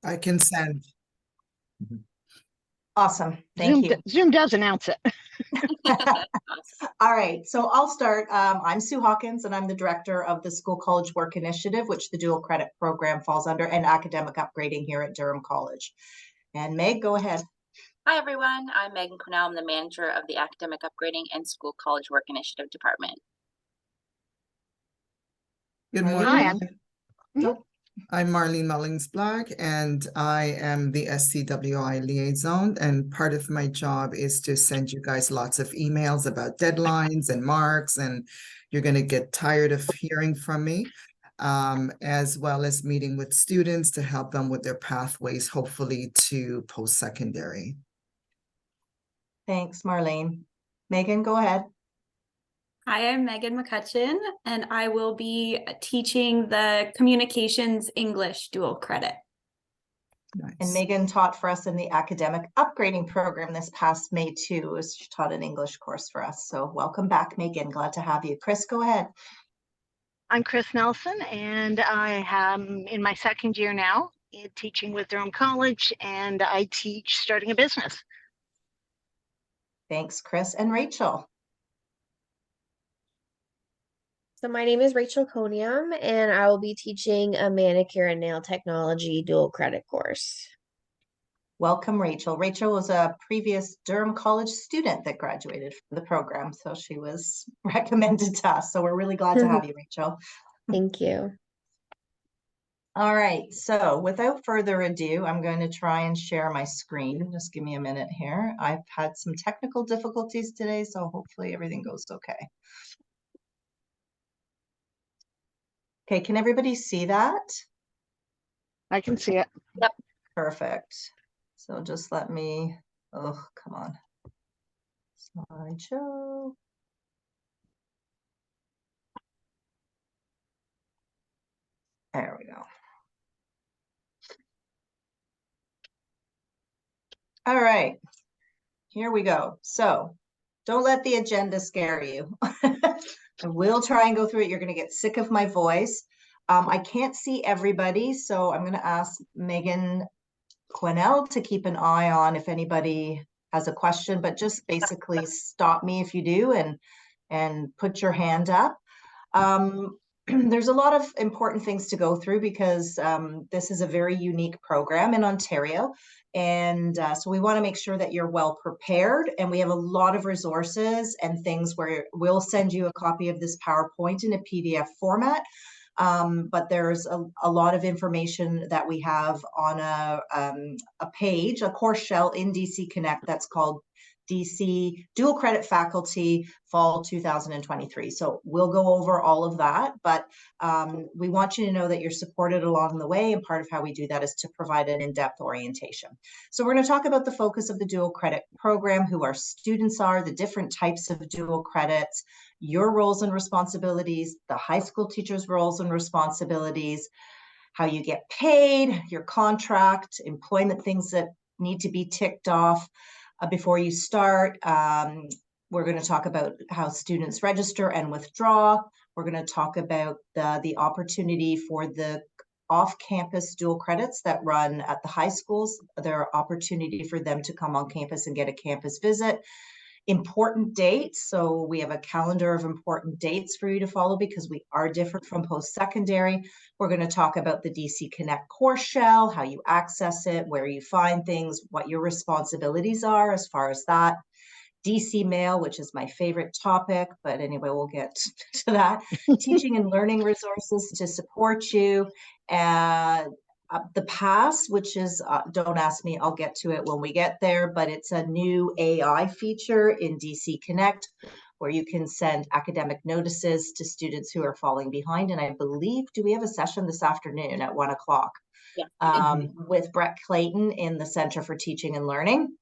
I can send. Awesome. Thank you. Zoom does announce it. All right, so I'll start. I'm Sue Hawkins, and I'm the director of the School College Work Initiative, which the dual credit program falls under, and academic upgrading here at Durham College. And Meg, go ahead. Hi, everyone. I'm Megan Cornell. I'm the manager of the Academic Upgrading and School College Work Initiative Department. Good morning. I'm Marlene Mullings-Black, and I am the SCWI liaison. And part of my job is to send you guys lots of emails about deadlines and marks, and you're going to get tired of hearing from me, as well as meeting with students to help them with their pathways, hopefully to post-secondary. Thanks, Marlene. Megan, go ahead. Hi, I'm Megan McCutcheon, and I will be teaching the Communications English dual credit. Nice. And Megan taught for us in the academic upgrading program this past May too. She taught an English course for us. So welcome back, Megan. Glad to have you. Chris, go ahead. I'm Chris Nelson, and I am in my second year now teaching with Durham College, and I teach starting a business. Thanks, Chris. And Rachel. So my name is Rachel Conium, and I will be teaching a manicure and nail technology dual credit course. Welcome, Rachel. Rachel was a previous Durham College student that graduated from the program, so she was recommended to us. So we're really glad to have you, Rachel. Thank you. All right, so without further ado, I'm going to try and share my screen. Just give me a minute here. I've had some technical difficulties today, so hopefully everything goes okay. Okay, can everybody see that? I can see it. Yep. Perfect. So just let me, oh, come on. Slideshow. There we go. All right, here we go. So don't let the agenda scare you. I will try and go through it. You're going to get sick of my voice. I can't see everybody, so I'm going to ask Megan Quinnell to keep an eye on if anybody has a question, but just basically stop me if you do and put your hand up. There's a lot of important things to go through because this is a very unique program in Ontario. And so we want to make sure that you're well prepared, and we have a lot of resources and things where we'll send you a copy of this PowerPoint in a PDF format. But there's a lot of information that we have on a page, a course shell in DC Connect that's called DC Dual Credit Faculty Fall 2023. So we'll go over all of that, but we want you to know that you're supported along the way, and part of how we do that is to provide an in-depth orientation. So we're going to talk about the focus of the dual credit program, who our students are, the different types of dual credits, your roles and responsibilities, the high school teachers' roles and responsibilities, how you get paid, your contract, employment things that need to be ticked off before you start. We're going to talk about how students register and withdraw. We're going to talk about the opportunity for the off-campus dual credits that run at the high schools, their opportunity for them to come on campus and get a campus visit. Important dates. So we have a calendar of important dates for you to follow because we are different from post-secondary. We're going to talk about the DC Connect course shell, how you access it, where you find things, what your responsibilities are as far as that. DC Mail, which is my favorite topic, but anyway, we'll get to that. Teaching and learning resources to support you. The PASS, which is, don't ask me, I'll get to it when we get there, but it's a new AI feature in DC Connect where you can send academic notices to students who are falling behind. And I believe, do we have a session this afternoon at 1 o'clock? Yeah. With Brett Clayton in the Center for Teaching and Learning.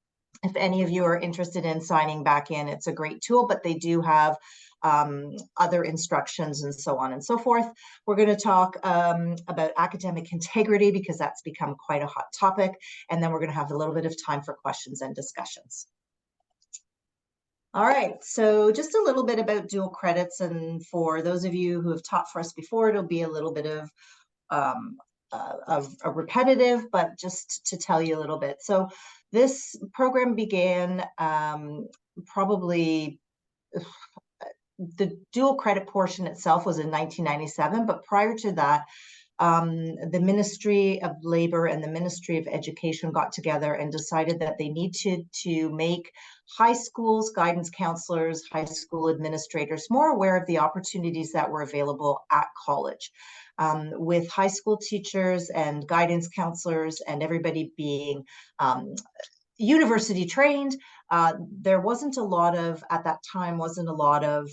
If any of you are interested in signing back in, it's a great tool, but they do have other instructions and so on and so forth. We're going to talk about academic integrity because that's become quite a hot topic. And then we're going to have a little bit of time for questions and discussions. All right, so just a little bit about dual credits. And for those of you who have taught for us before, it'll be a little bit of a repetitive, but just to tell you a little bit. So this program began probably the dual credit portion itself was in 1997, but prior to that, the Ministry of Labor and the Ministry of Education got together and decided that they needed to make high schools, guidance counselors, high school administrators more aware of the opportunities that were available at college. With high school teachers and guidance counselors and everybody being university trained, there wasn't a lot of, at that time, wasn't a lot of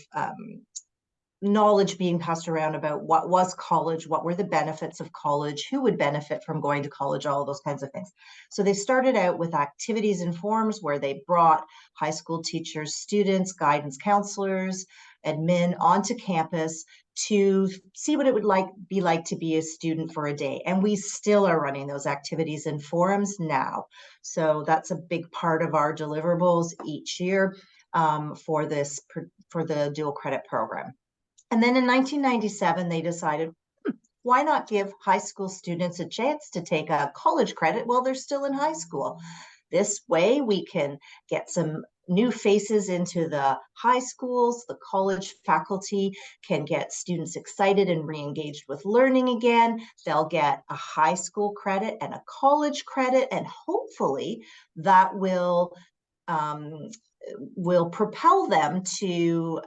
knowledge being passed around about what was college, what were the benefits of college, who would benefit from going to college, all of those kinds of things. So they started out with activities and forums where they brought high school teachers, students, guidance counselors, admin onto campus to see what it would be like to be a student for a day. And we still are running those activities and forums now. So that's a big part of our deliverables each year for the dual credit program. And then in 1997, they decided, why not give high school students a chance to take a college credit while they're still in high school? This way we can get some new faces into the high schools. The college faculty can get students excited and re-engaged with learning again. They'll get a high school credit and a college credit, and hopefully that will propel them to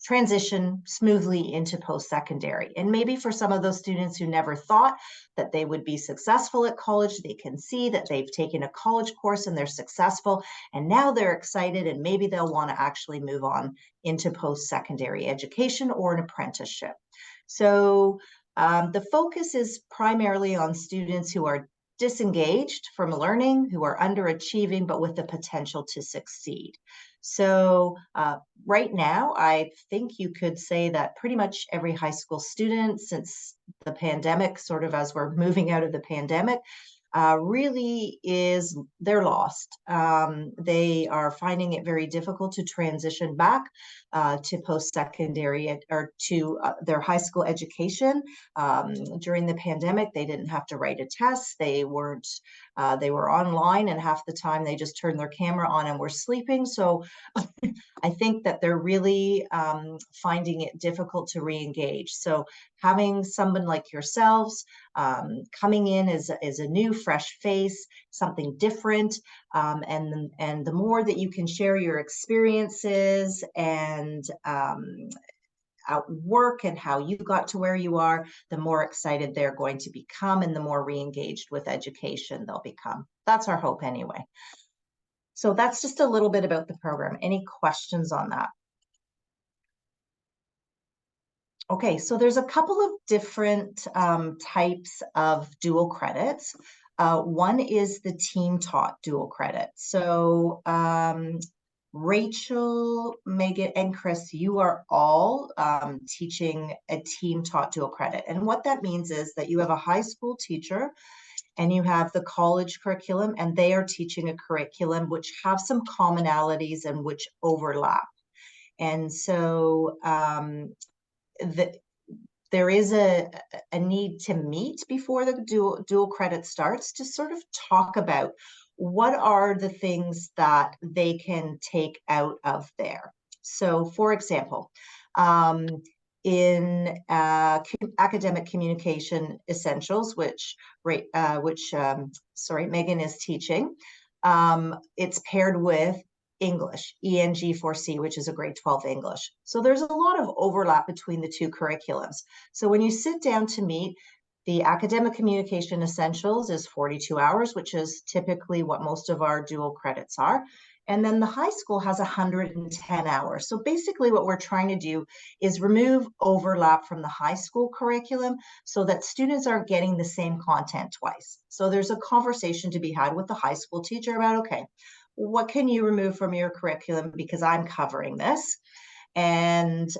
transition smoothly into post-secondary. And maybe for some of those students who never thought that they would be successful at college, they can see that they've taken a college course and they're successful, and now they're excited, and maybe they'll want to actually move on into post-secondary education or an apprenticeship. So the focus is primarily on students who are disengaged from learning, who are underachieving, but with the potential to succeed. So right now, I think you could say that pretty much every high school student since the pandemic, sort of as we're moving out of the pandemic, really they're lost. They are finding it very difficult to transition back to post-secondary or to their high school education. During the pandemic, they didn't have to write a test. They were online, and half the time they just turned their camera on and were sleeping. So I think that they're really finding it difficult to re-engage. So having someone like yourselves coming in as a new, fresh face, something different, and the more that you can share your experiences and out work and how you got to where you are, the more excited they're going to become and the more re-engaged with education they'll become. That's our hope anyway. So that's just a little bit about the program. Any questions on that? Okay, so there's a couple of different types of dual credits. One is the team taught dual credit. So Rachel, Megan, and Chris, you are all teaching a team taught dual credit. And what that means is that you have a high school teacher and you have the college curriculum, and they are teaching a curriculum which have some commonalities and which overlap. And so there is a need to meet before the dual credit starts to sort of talk about what are the things that they can take out of there. So for example, in academic communication essentials, which Megan is teaching, it's paired with English, ENG4C, which is a grade 12 English. So there's a lot of overlap between the two curriculums. So when you sit down to meet, the academic communication essentials is 42 hours, which is typically what most of our dual credits are. And then the high school has 110 hours. So basically what we're trying to do is remove overlap from the high school curriculum so that students aren't getting the same content twice. So there's a conversation to be had with the high school teacher about, okay, what can you remove from your curriculum because I'm covering this? And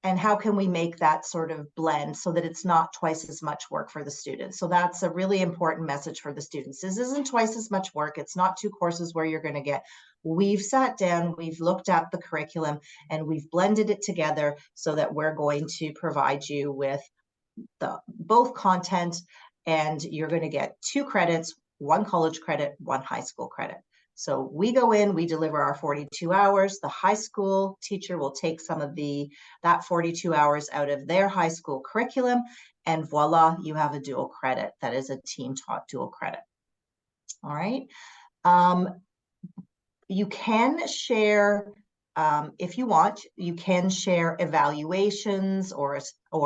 how can we make that sort of blend so that it's not twice as much work for the students? So that's a really important message for the students. This isn't twice as much work. It's not two courses where you're going to get, we've sat down, we've looked at the curriculum, and we've blended it together so that we're going to provide you with both content, and you're going to get 2 credits, 1 college credit, 1 high school credit. So we go in, we deliver our 42 hours. The high school teacher will take some of that 42 hours out of their high school curriculum, and voila, you have a dual credit. That is a team taught dual credit. All right. You can share, if you want, you can share evaluations or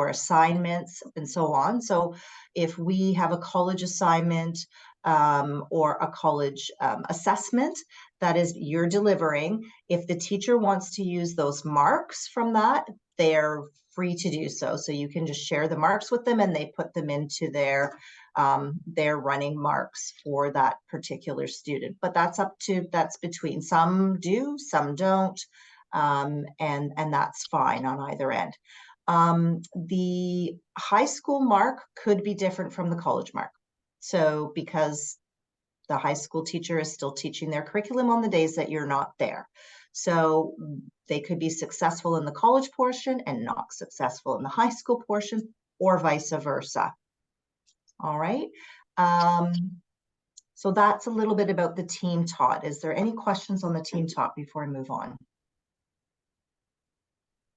assignments and so on. So if we have a college assignment or a college assessment that is you're delivering, if the teacher wants to use those marks from that, they're free to do so. So you can just share the marks with them and they put them into their running marks for that particular student. But that's between, some do, some don't, and that's fine on either end. The high school mark could be different from the college mark. So because the high school teacher is still teaching their curriculum on the days that you're not there. So they could be successful in the college portion and not successful in the high school portion, or vice versa. All right. So that's a little bit about the team taught. Is there any questions on the team taught before I move on?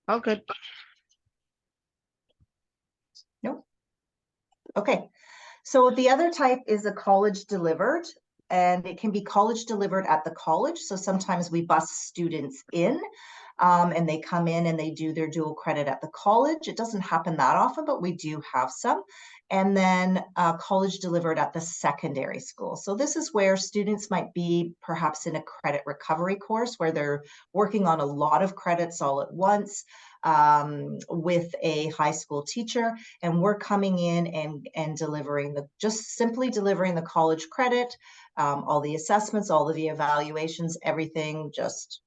Oh, good. Nope. Okay. So the other type is a college delivered, and it can be college delivered at the college. So sometimes we bus students in and they come in and they do their dual credit at the college. It doesn't happen that often, but we do have some. And then college delivered at the secondary school. So this is where students might be perhaps in a credit recovery course where they're working on a lot of credits all at once with a high school teacher, and we're coming in and delivering just simply delivering the college credit, all the assessments, all of the evaluations, everything, just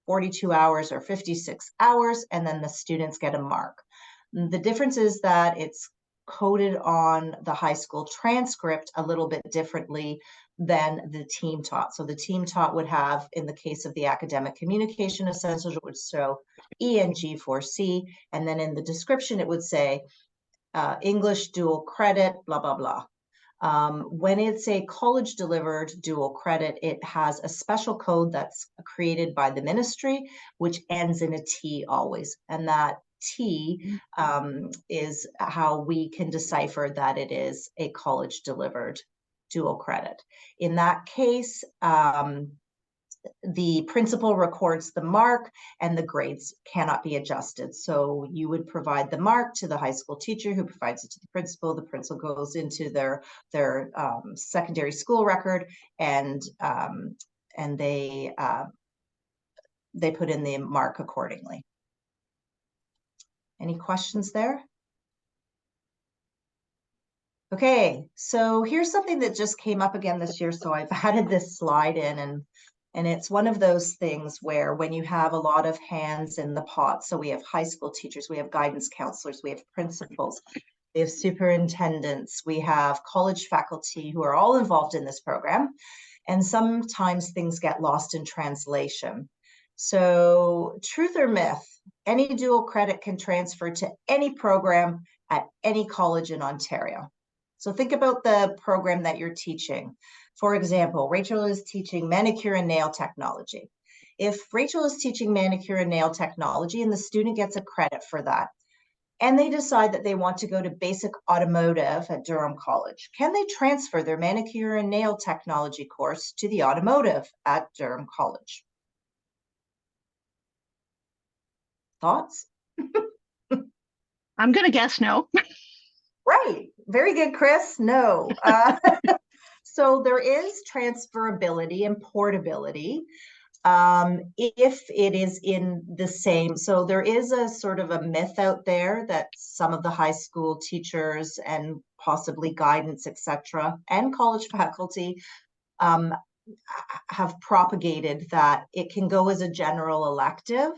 42 hours or 56 hours, and then the students get a mark. The difference is that it's coded on the high school transcript a little bit differently than the team taught. So the team taught would have, in the case of the academic communication essentials, it would show ENG4C, and then in the description it would say English dual credit, blah, blah, blah. When it's a college delivered dual credit, it has a special code that's created by the ministry, which ends in a T always. And that T is how we can decipher that it is a college delivered dual credit. In that case, the principal records the mark and the grades cannot be adjusted. So you would provide the mark to the high school teacher, who provides it to the principal. The principal goes into their secondary school record, and they put in the mark accordingly. Any questions there? Okay, so here's something that just came up again this year. So I've added this slide in, and it's one of those things where when you have a lot of hands in the pot, so we have high school teachers, we have guidance counselors, we have principals, we have superintendents, we have college faculty who are all involved in this program, and sometimes things get lost in translation. So truth or myth, any dual credit can transfer to any program at any college in Ontario. So think about the program that you're teaching. For example, Rachel is teaching manicure and nail technology. If Rachel is teaching manicure and nail technology and the student gets a credit for that, and they decide that they want to go to basic automotive at Durham College, can they transfer their manicure and nail technology course to the automotive at Durham College? Thoughts? I'm going to guess no. Right. Very good, Chris. No. So there is transferability and portability if it is in the same. So there is a sort of a myth out there that some of the high school teachers and possibly guidance, etc., and college faculty have propagated that it can go as a general elective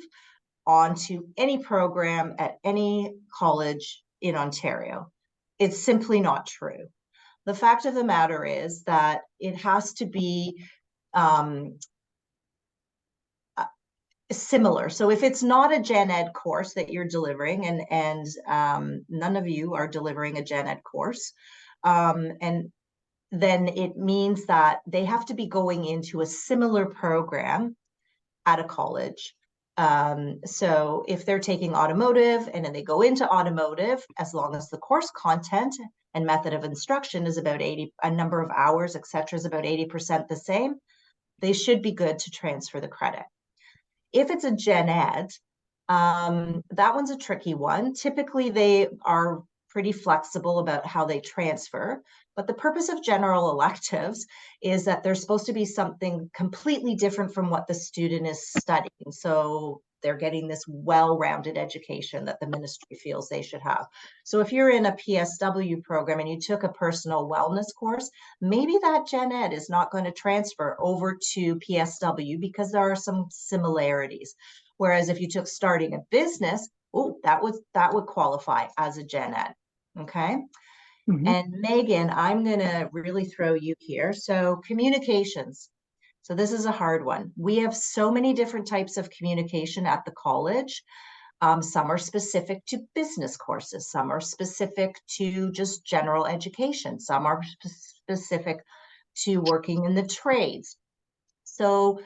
onto any program at any college in Ontario. It's simply not true. The fact of the matter is that it has to be similar. So if it's not a gen ed course that you're delivering, and none of you are delivering a gen ed course, and then it means that they have to be going into a similar program at a college. So if they're taking automotive and then they go into automotive, as long as the course content and method of instruction is about 80, a number of hours, etc., is about 80% the same, they should be good to transfer the credit. If it's a gen ed, that one's a tricky one. Typically, they are pretty flexible about how they transfer, but the purpose of general electives is that they're supposed to be something completely different from what the student is studying. So they're getting this well-rounded education that the ministry feels they should have. So if you're in a PSW program and you took a personal wellness course, maybe that gen ed is not going to transfer over to PSW because there are some similarities. Whereas if you took starting a business, that would qualify as a gen ed. Okay. And Megan, I'm going to really throw you here. So communications. So this is a hard one. We have so many different types of communication at the college. Some are specific to business courses. Some are specific to just general education. Some are specific to working in the trades. So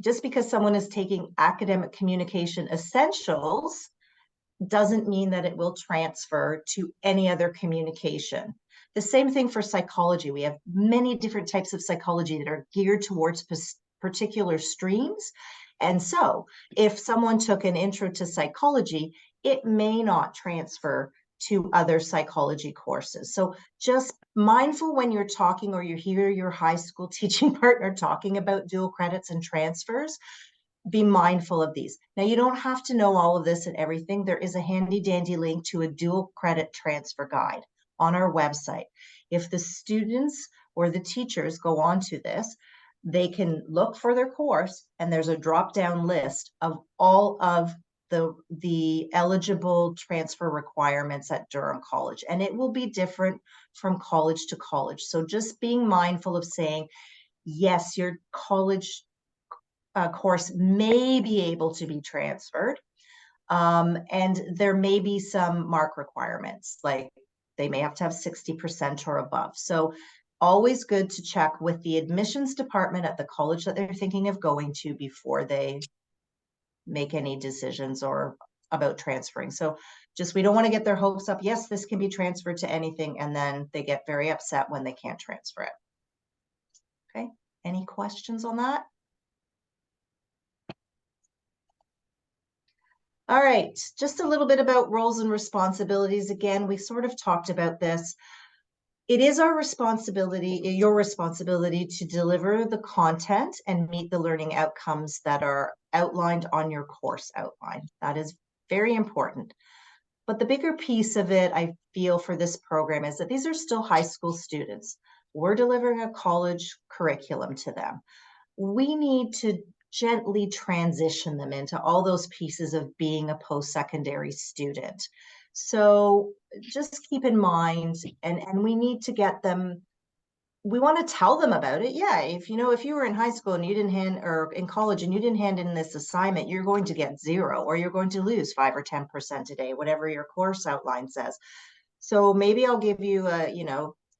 just because someone is taking academic communication essentials doesn't mean that it will transfer to any other communication. The same thing for psychology. We have many different types of psychology that are geared towards particular streams. And so if someone took an intro to psychology, it may not transfer to other psychology courses. So just mindful when you're talking or you hear your high school teaching partner talking about dual credits and transfers, be mindful of these. Now, you don't have to know all of this and everything. There is a handy dandy link to a dual credit transfer guide on our website. If the students or the teachers go on to this, they can look for their course and there's a drop-down list of all of the eligible transfer requirements at Durham College, and it will be different from college to college. So just being mindful of saying, yes, your college course may be able to be transferred, and there may be some mark requirements, like they may have to have 60% or above. So always good to check with the admissions department at the college that they're thinking of going to before they make any decisions or about transferring. So just, we don't want to get their hopes up. Yes, this can be transferred to anything, and then they get very upset when they can't transfer it. Okay, any questions on that? All right, just a little bit about roles and responsibilities. Again, we sort of talked about this. It is our responsibility, your responsibility, to deliver the content and meet the learning outcomes that are outlined on your course outline. That is very important. But the bigger piece of it, I feel, for this program is that these are still high school students. We're delivering a college curriculum to them. We need to gently transition them into all those pieces of being a post-secondary student. So just keep in mind, and we need to get them, we want to tell them about it. Yeah, if you were in high school and you didn't hand, or in college and you didn't hand in this assignment, you're going to get 0, or you're going to lose 5 or 10% a day, whatever your course outline says. So maybe I'll give you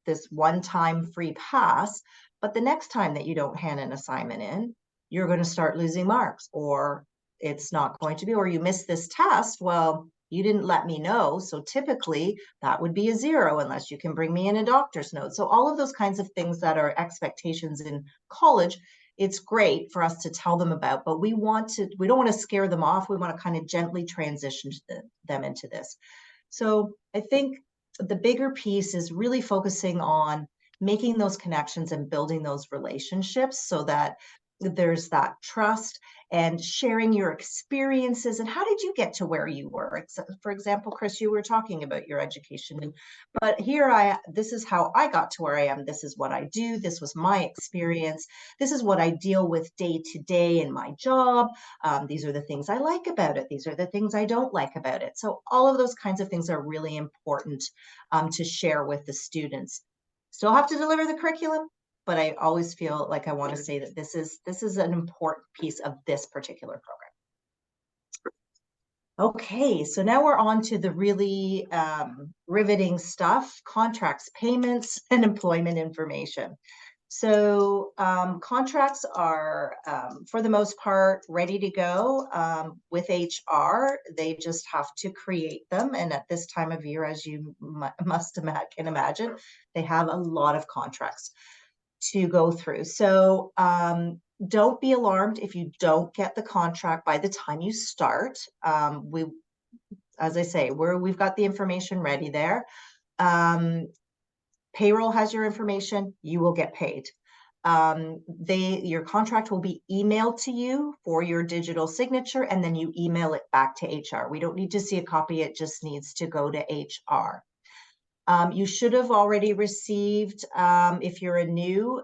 this one-time free pass, but the next time that you don't hand an assignment in, you're going to start losing marks, or it's not going to be, or you missed this test. Well, you didn't let me know. So typically that would be a 0 unless you can bring me in a doctor's note. So all of those kinds of things that are expectations in college, it's great for us to tell them about, but we don't want to scare them off. We want to kind of gently transition them into this. So I think the bigger piece is really focusing on making those connections and building those relationships so that there's that trust and sharing your experiences and how did you get to where you were. For example, Chris, you were talking about your education, but here this is how I got to where I am. This is what I do. This was my experience. This is what I deal with day to day in my job. These are the things I like about it. These are the things I don't like about it. So all of those kinds of things are really important to share with the students. Still have to deliver the curriculum, but I always feel like I want to say that this is an important piece of this particular program. Okay, so now we're on to the really riveting stuff, contracts, payments, and employment information. So contracts are, for the most part, ready to go with HR. They just have to create them. And at this time of year, as you can imagine, they have a lot of contracts to go through. So don't be alarmed if you don't get the contract by the time you start. As I say, we've got the information ready there. Payroll has your information, you will get paid. Your contract will be emailed to you for your digital signature, and then you email it back to HR. We don't need to see a copy, it just needs to go to HR. You should have already received, if you're a new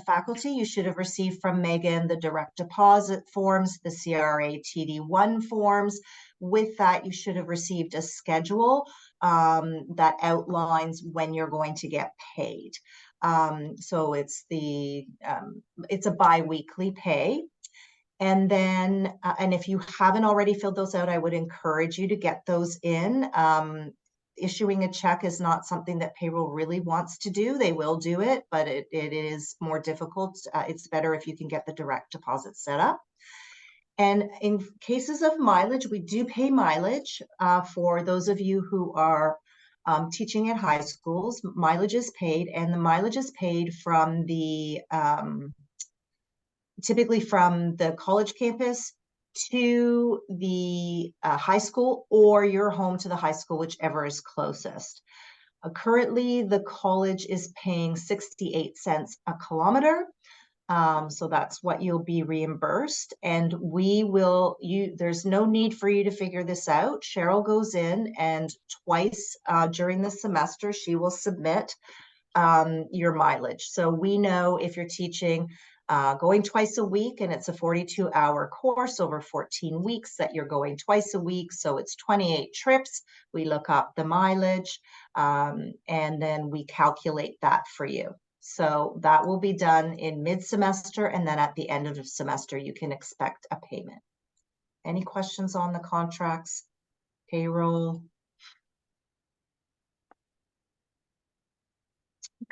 faculty, you should have received from Megan the direct deposit forms, the CRA TD1 forms. With that, you should have received a schedule that outlines when you're going to get paid. So it's a bi-weekly pay. And then, and if you haven't already filled those out, I would encourage you to get those in. Issuing a check is not something that payroll really wants to do. They will do it, but it is more difficult. It's better if you can get the direct deposit set up. And in cases of mileage, we do pay mileage for those of you who are teaching at high schools. Mileage is paid, and the mileage is paid from the typically from the college campus to the high school, or your home to the high school, whichever is closest. Currently, the college is paying 68 cents a kilometer. So that's what you'll be reimbursed. And there's no need for you to figure this out. Cheryl goes in and twice during the semester, she will submit your mileage. So we know if you're teaching going twice a week, and it's a 42-hour course over 14 weeks, that you're going twice a week. So it's 28 trips. We look up the mileage and then we calculate that for you. So that will be done in mid-semester, and then at the end of the semester, you can expect a payment. Any questions on the contracts, payroll?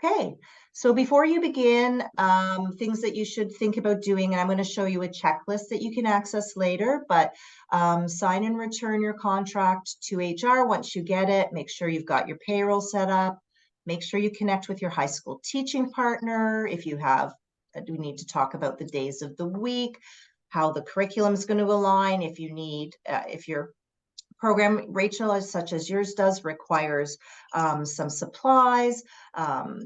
Okay, so before you begin, things that you should think about doing, and I'm going to show you a checklist that you can access later, but sign and return your contract to HR once you get it. Make sure you've got your payroll set up. Make sure you connect with your high school teaching partner. If you have, we need to talk about the days of the week, how the curriculum is going to align. If you need, if your program, Rachel, such as yours does, requires some supplies,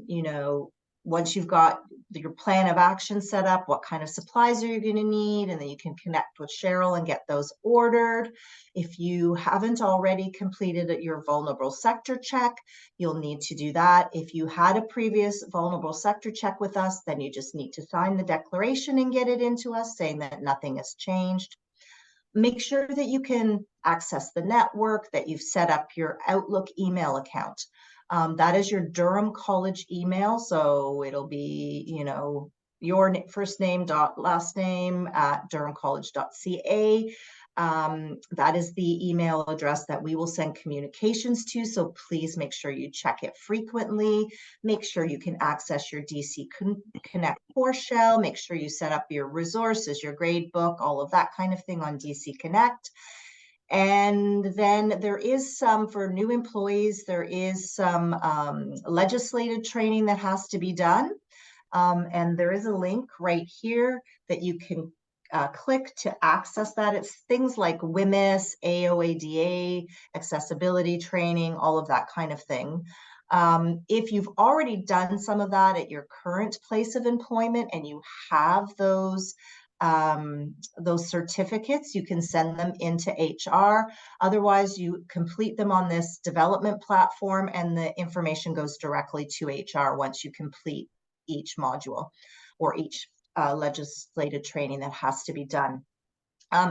you know, once you've got your plan of action set up, what kind of supplies are you going to need? And then you can connect with Cheryl and get those ordered. If you haven't already completed your vulnerable sector check, you'll need to do that. If you had a previous vulnerable sector check with us, then you just need to sign the declaration and get it into us saying that nothing has changed. Make sure that you can access the network, that you've set up your Outlook email account. That is your Durham College email. So it'll be, you know, your first name dot last name at durhamcollege.ca. That is the email address that we will send communications to. So please make sure you check it frequently. Make sure you can access your DC Connect core shell. Make sure you set up your resources, your grade book, all of that kind of thing on DC Connect. And then there is some, for new employees, there is some legislative training that has to be done. And there is a link right here that you can click to access that. It's things like WMIS, AOADA, accessibility training, all of that kind of thing. If you've already done some of that at your current place of employment and you have those certificates, you can send them into HR. Otherwise, you complete them on this development platform and the information goes directly to HR once you complete each module or each legislative training that has to be done.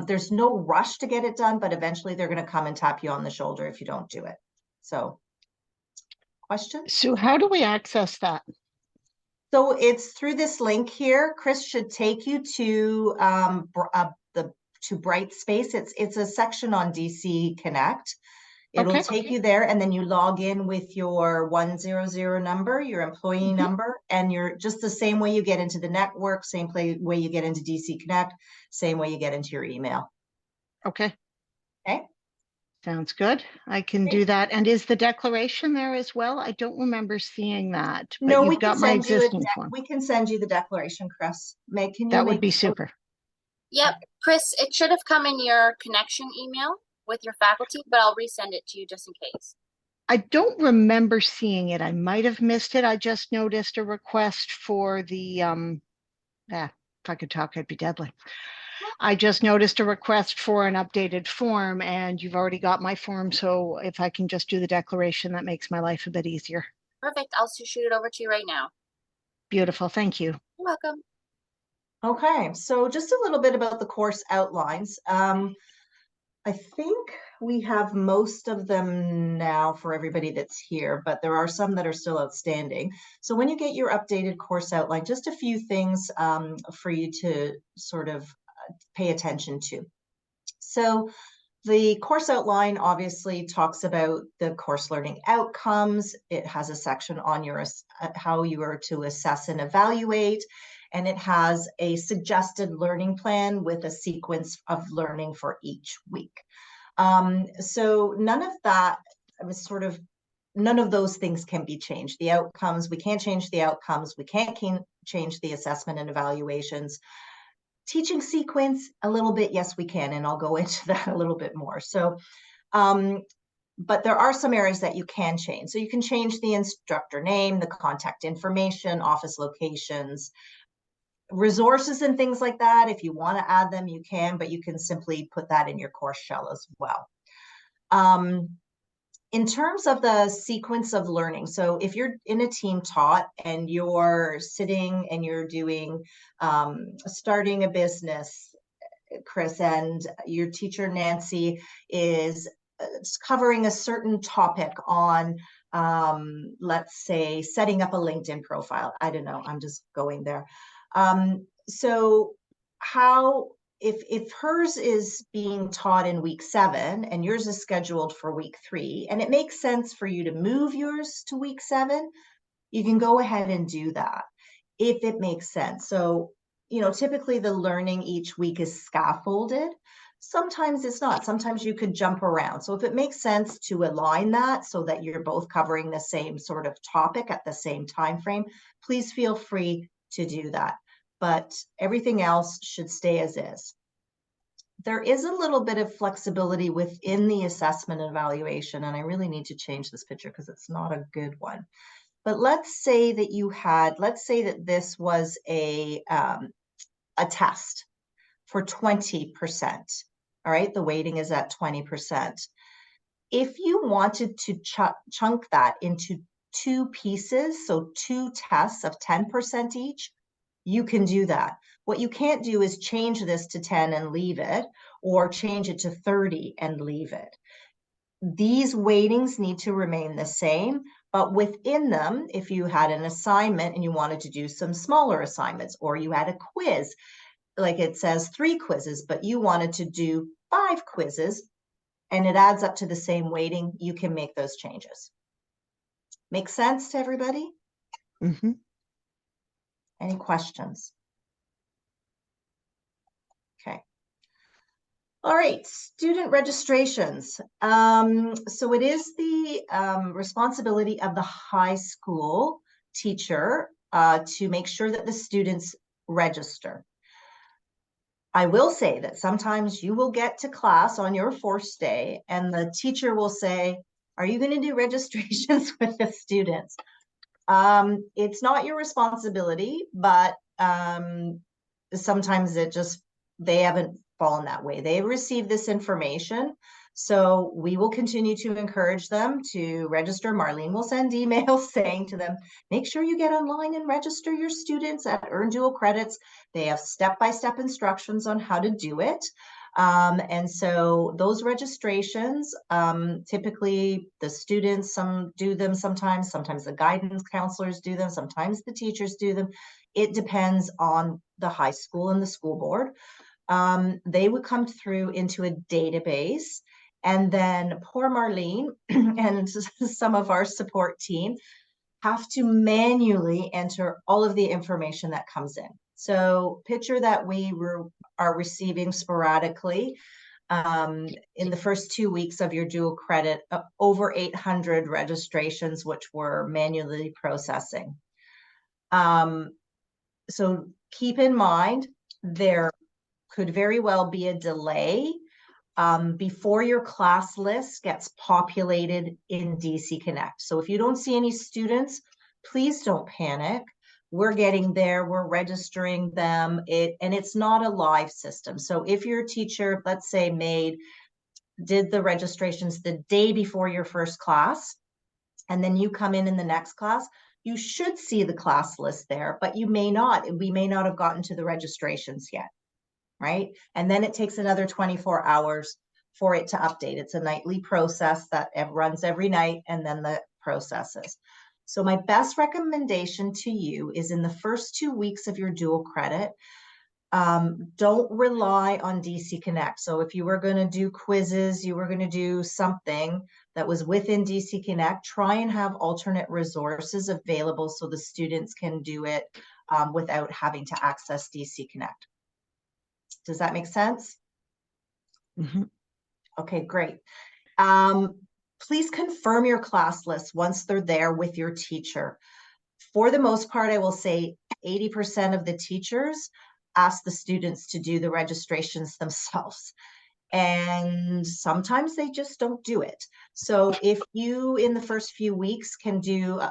There's no rush to get it done, but eventually they're going to come and tap you on the shoulder if you don't do it. So, questions? So how do we access that? So it's through this link here. Chris should take you to the to Brightspace. It's a section on DC Connect. It'll Okay. take you there, and then you log in with your 100 number, your employee Mhm. number, and you're just the same way you get into the network, same way you get into DC Connect, same way you get into your email. Okay. Okay. Sounds good. I can do that. And is the declaration there as well? I don't remember seeing that, but No, we you've can got my send you existing form. we can send you the declaration, Chris. Meg, can you That would make be a note? super. Yep, Chris, it should have come in your connection email with your faculty, but I'll resend it to you just in case. I don't remember seeing it. I might have missed it. I just noticed a request for the, if I could talk, I'd be deadly. I just noticed a request for an updated form, and you've already got my form. So if I can just do the declaration, that makes my life a bit easier. Perfect. I'll shoot it over to you right now. Beautiful. Thank you. You're welcome. Okay, so just a little bit about the course outlines. I think we have most of them now for everybody that's here, but there are some that are still outstanding. So when you get your updated course outline, just a few things for you to sort of pay attention to. So the course outline obviously talks about the course learning outcomes. It has a section on your how you are to assess and evaluate, and it has a suggested learning plan with a sequence of learning for each week. So none of that was sort of, none of those things can be changed. The outcomes, we can't change the outcomes. We can't change the assessment and evaluations. Teaching sequence a little bit, yes, we can, and I'll go into that a little bit more. So, but there are some areas that you can change. So you can change the instructor name, the contact information, office locations, resources and things like that. If you want to add them, you can, but you can simply put that in your course shell as well. In terms of the sequence of learning, so if you're in a team taught and you're sitting and you're doing starting a business, Chris, and your teacher Nancy is covering a certain topic on let's say setting up a LinkedIn profile. I don't know, I'm just going there. So how, if hers is being taught in week 7 and yours is scheduled for week 3, and it makes sense for you to move yours to week 7, you can go ahead and do that if it makes sense. So, you know, typically the learning each week is scaffolded. Sometimes it's not. Sometimes you could jump around. So if it makes sense to align that so that you're both covering the same sort of topic at the same time frame, please feel free to do that. But everything else should stay as is. There is a little bit of flexibility within the assessment and evaluation, and I really need to change this picture because it's not a good one. But let's say that you had, let's say that this was a test for 20%. All right, the weighting is at 20%. If you wanted to chunk that into 2 pieces, so 2 tests of 10% each, you can do that. What you can't do is change this to 10 and leave it, or change it to 30 and leave it. These weightings need to remain the same, but within them, if you had an assignment and you wanted to do some smaller assignments, or you had a quiz, like it says 3 quizzes, but you wanted to do 5 quizzes, and it adds up to the same weighting, you can make those changes. Make sense to everybody? Mm-hmm. Any questions? Okay. All right, student registrations. So it is the responsibility of the high school teacher to make sure that the students register. I will say that sometimes you will get to class on your first day and the teacher will say, are you going to do registrations with the students? It's not your responsibility, but sometimes they haven't fallen that way. They receive this information. So we will continue to encourage them to register. Marlene will send emails saying to them, make sure you get online and register your students at Earn Dual Credits. They have step-by-step instructions on how to do it. And so those registrations, typically the students, some do them sometimes the guidance counselors do them, sometimes the teachers do them. It depends on the high school and the school board. they would come through into a database, and then poor Marlene and some of our support team have to manually enter all of the information that comes in. So picture that we are receiving sporadically in the first 2 weeks of your dual credit, over 800 registrations, which we're manually processing. So keep in mind, there could very well be a delay before your class list gets populated in DC Connect. So if you don't see any students, please don't panic. We're getting there, we're registering them, and it's not a live system. So if your teacher, let's say, did the registrations the day before your first class, and then you come in the next class, you should see the class list there, but you may not. We may not have gotten to the registrations yet, right? And then it takes another 24 hours for it to update. It's a nightly process that runs every night, and then the processes. So my best recommendation to you is in the first 2 weeks of your dual credit, don't rely on DC Connect. So if you were going to do quizzes, you were going to do something that was within DC Connect, try and have alternate resources available so the students can do it without having to access DC Connect. Does that make sense? Mm-hmm. Okay, great. Please confirm your class list once they're there with your teacher. For the most part, I will say 80% of the teachers ask the students to do the registrations themselves. And sometimes they just don't do it. So if you, in the first few weeks, can do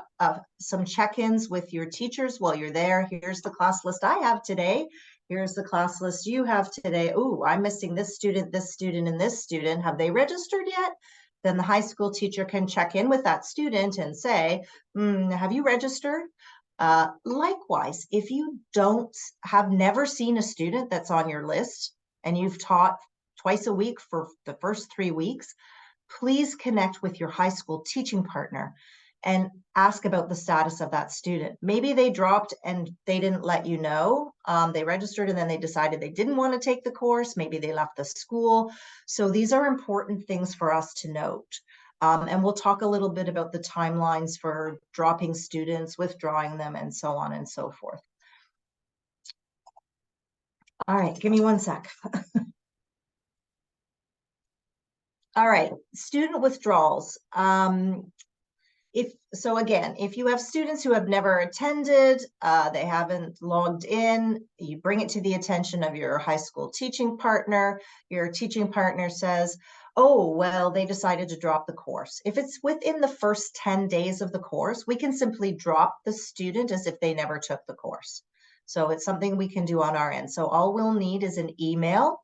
some check-ins with your teachers while you're there, here's the class list I have today. Here's the class list you have today. Oh, I'm missing this student, and this student. Have they registered yet? Then the high school teacher can check in with that student and say, have you registered? Likewise, if you have never seen a student that's on your list and you've taught twice a week for the first 3 weeks, please connect with your high school teaching partner and ask about the status of that student. Maybe they dropped and they didn't let you know. They registered and then they decided they didn't want to take the course. Maybe they left the school. So these are important things for us to note. And we'll talk a little bit about the timelines for dropping students, withdrawing them, and so on and so forth. All right, give me 1 sec. All right, student withdrawals. If you have students who have never attended, they haven't logged in, you bring it to the attention of your high school teaching partner. Your teaching partner says, oh, well, they decided to drop the course. If it's within the first 10 days of the course, we can simply drop the student as if they never took the course. So it's something we can do on our end. So all we'll need is an email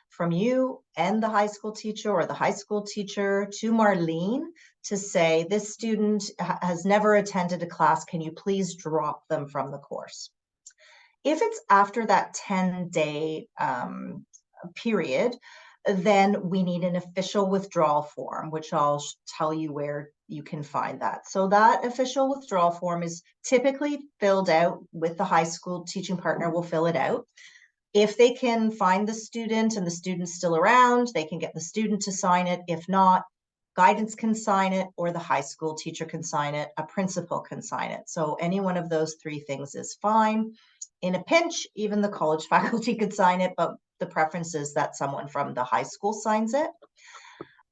from you and the high school teacher, or the high school teacher to Marlene, to say, this student has never attended a class, can you please drop them from the course? If it's after that 10-day period, then we need an official withdrawal form, which I'll tell you where you can find that. So that official withdrawal form is typically filled out with the high school teaching partner will fill it out. If they can find the student and the student's still around, they can get the student to sign it. If not, guidance can sign it, or the high school teacher can sign it, a principal can sign it. So any one of those 3 things is fine. In a pinch, even the college faculty could sign it, but the preference is that someone from the high school signs it.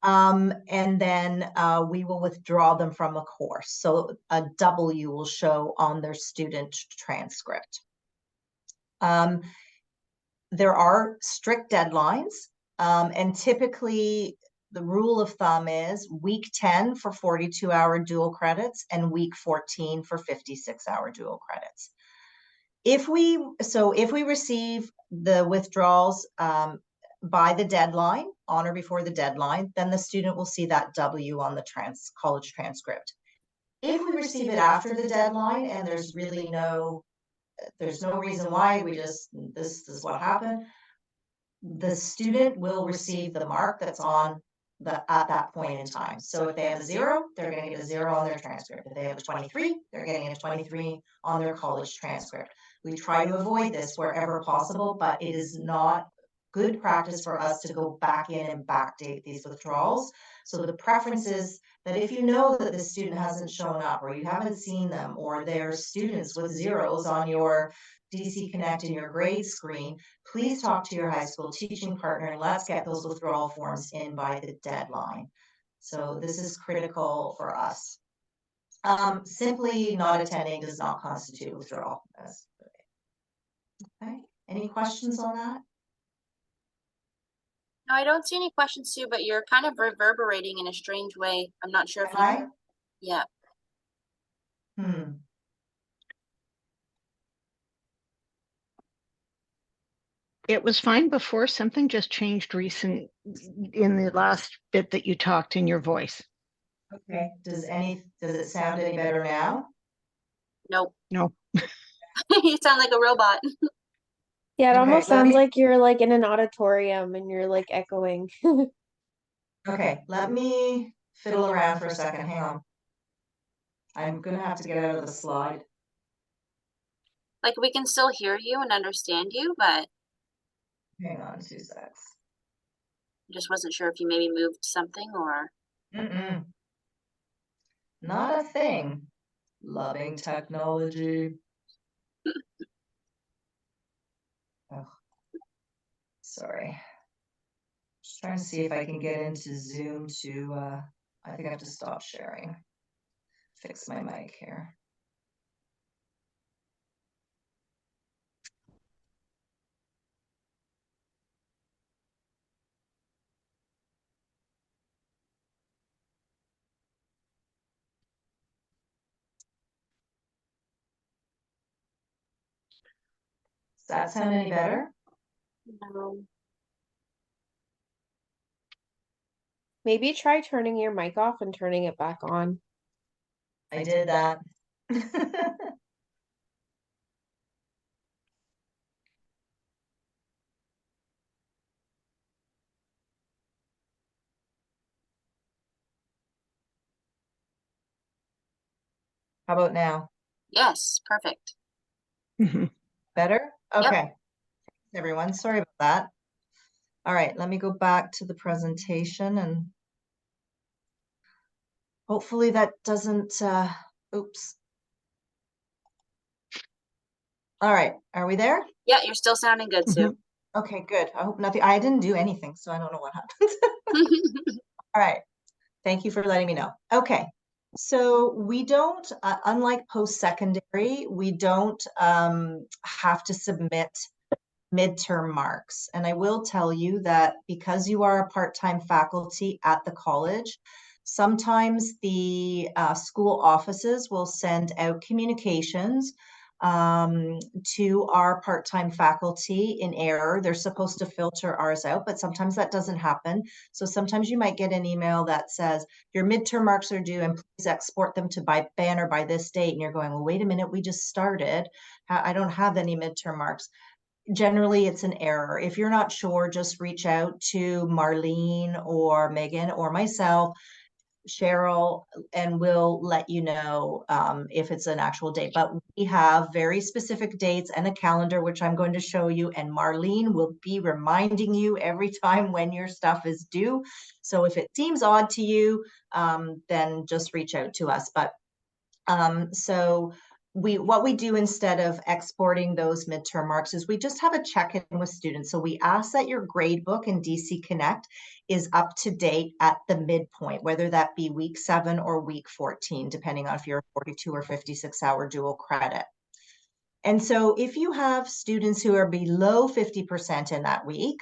And then we will withdraw them from a course. So a W will show on their student transcript. There are strict deadlines, and typically the rule of thumb is week 10 for 42-hour dual credits and week 14 for 56-hour dual credits. If we receive the withdrawals by the deadline, on or before the deadline, then the student will see that W on the college transcript. If we receive it after the deadline and there's really no reason why, this is what happened, the student will receive the mark that's on at that point in time. So if they have a 0, they're going to get a 0 on their transcript. If they have a 23, they're getting a 23 on their college transcript. We try to avoid this wherever possible, but it is not good practice for us to go back in and backdate these withdrawals. So the preference is that if you know that the student hasn't shown up or you haven't seen them or there's students with zeros on your DC Connect in your grade screen, please talk to your high school teaching partner and let's get those withdrawal forms in by the deadline. So this is critical for us. Simply not attending does not constitute withdrawal. Okay. Any questions on that? No, I don't see any questions, Sue, but you're kind of reverberating in a strange way. I'm not sure if you. Hi. Yeah. It was fine before. Something just changed in the last bit that you talked in your voice. Okay. Does it sound any better now? Nope. No. You sound like a robot. Yeah, it Okay, almost let sounds me- like you're like in an auditorium and you're like echoing. Okay, let me fiddle around for a second. Hang on. I'm gonna have to get out of the slide. Like we can still hear you and understand you, but Hang on 2 secs. I just wasn't sure if you maybe moved something or. Not a thing. Loving technology. Oh, sorry. Just trying to see if I can get into Zoom to, I think I have to stop sharing. Fix my mic here. Does that sound any better? No. Maybe try turning your mic off and turning it back on. I did that. How about now? Yes, perfect. Better? Yep. Okay. Everyone, sorry about that. All right, let me go back to the presentation and hopefully that doesn't, oops. All right, are we there? Yeah, you're still sounding good, Sue. Okay, good. I hope nothing, I didn't do anything, so I don't know what happened. All right, thank you for letting me know. Okay, so we don't, unlike post-secondary, we don't have to submit midterm marks. And I will tell you that because you are a part-time faculty at the college, sometimes the school offices will send out communications to our part-time faculty in error. They're supposed to filter ours out, but sometimes that doesn't happen. So sometimes you might get an email that says your midterm marks are due and please export them to banner by this date. And you're going, well, wait a minute, we just started. I don't have any midterm marks. Generally, it's an error. If you're not sure, just reach out to Marlene or Megan or myself, Cheryl, and we'll let you know if it's an actual date. But we have very specific dates and a calendar, which I'm going to show you, and Marlene will be reminding you every time when your stuff is due. So if it seems odd to you, then just reach out to us. But what we do instead of exporting those midterm marks is we just have a check-in with students. So we ask that your grade book in DC Connect is up to date at the midpoint, whether that be week 7 or week 14, depending on if you're a 42 or 56-hour dual credit. And so if you have students who are below 50% in that week,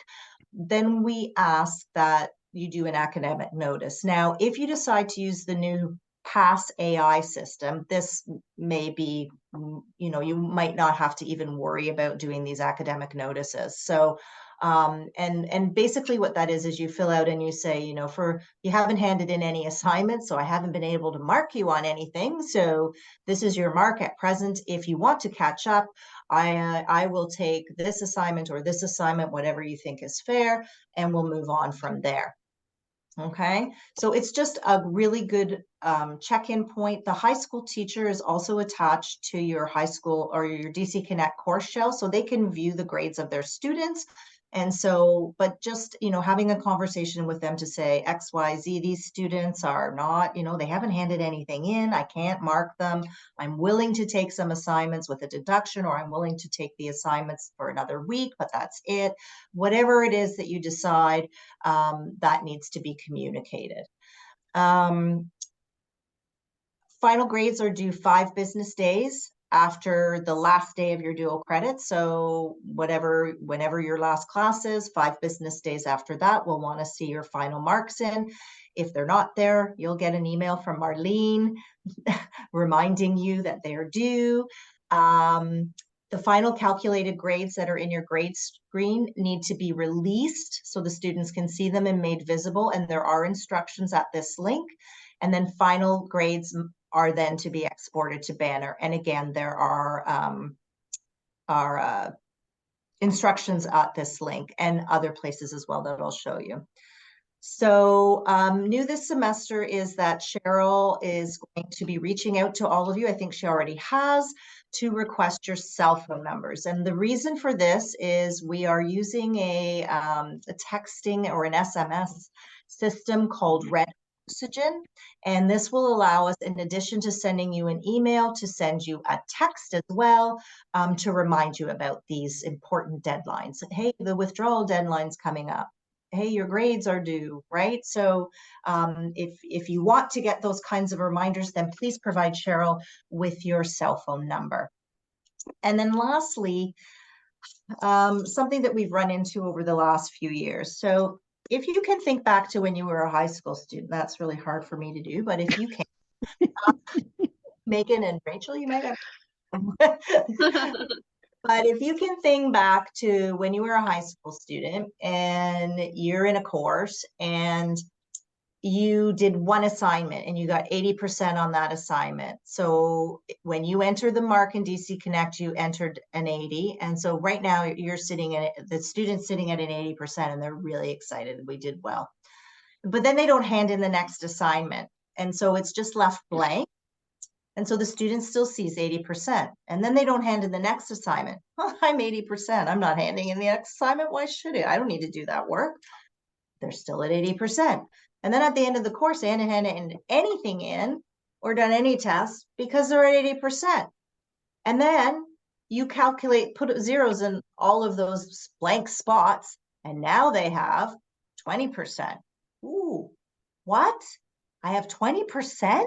then we ask that you do an academic notice. Now, if you decide to use the new Pass AI system, this may be, you might not have to even worry about doing these academic notices. So, and basically what that is you fill out and you say, you haven't handed in any assignments, so I haven't been able to mark you on anything. So this is your mark at present. If you want to catch up, I will take this assignment or this assignment, whatever you think is fair, and we'll move on from there. Okay, so it's just a really good check-in point. The high school teacher is also attached to your high school or your DC Connect course shell, so they can view the grades of their students. And so, but just, you know, having a conversation with them to say X, Y, Z, these students are not, you know, they haven't handed anything in. I can't mark them. I'm willing to take some assignments with a deduction, or I'm willing to take the assignments for another week, but that's it. Whatever it is that you decide, that needs to be communicated. Final grades are due 5 business days after the last day of your dual credit. So whenever your last class is, 5 business days after that, we'll want to see your final marks in. If they're not there, you'll get an email from Marlene reminding you that they're due. The final calculated grades that are in your grade screen need to be released so the students can see them and made visible. And there are instructions at this link. And then final grades are then to be exported to Banner. And again, there are instructions at this link and other places as well that I'll show you. So new this semester is that Cheryl is going to be reaching out to all of you. I think she already has, to request your cell phone numbers. And the reason for this is we are using a texting or an SMS system called Red Oxygen. And this will allow us, in addition to sending you an email, to send you a text as well, to remind you about these important deadlines. Hey, the withdrawal deadline's coming up. Hey, your grades are due, right? So if you want to get those kinds of reminders, then please provide Cheryl with your cell phone number. And then lastly, something that we've run into over the last few years. So if you can think back to when you were a high school student, that's really hard for me to do, but if you can, Megan and Rachel, you might have. But if you can think back to when you were a high school student and you're in a course and you did one assignment and you got 80% on that assignment. So when you enter the mark in DC Connect, you entered an 80. And so right now you're sitting at, the student's sitting at an 80% and they're really excited. We did well. But then they don't hand in the next assignment. And so it's just left blank. And so the student still sees 80%. And then they don't hand in the next assignment. Oh, I'm 80%. I'm not handing in the next assignment. Why should I? I don't need to do that work. They're still at 80%. And then at the end of the course, they hadn't handed anything in or done any tests because they're at 80%. And then you calculate, put zeros in all of those blank spots, and now they have 20%. Ooh, what? I have 20%?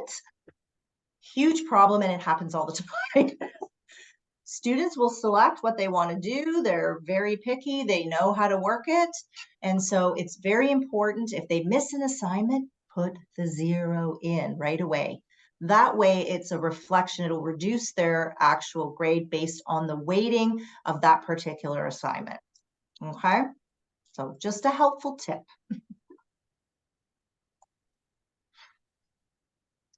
Huge problem, and it happens all the time. Students will select what they want to do. They're very picky. They know how to work it. And so it's very important, if they miss an assignment, put the 0 in right away. That way it's a reflection. It'll reduce their actual grade based on the weighting of that particular assignment. Okay, so just a helpful tip.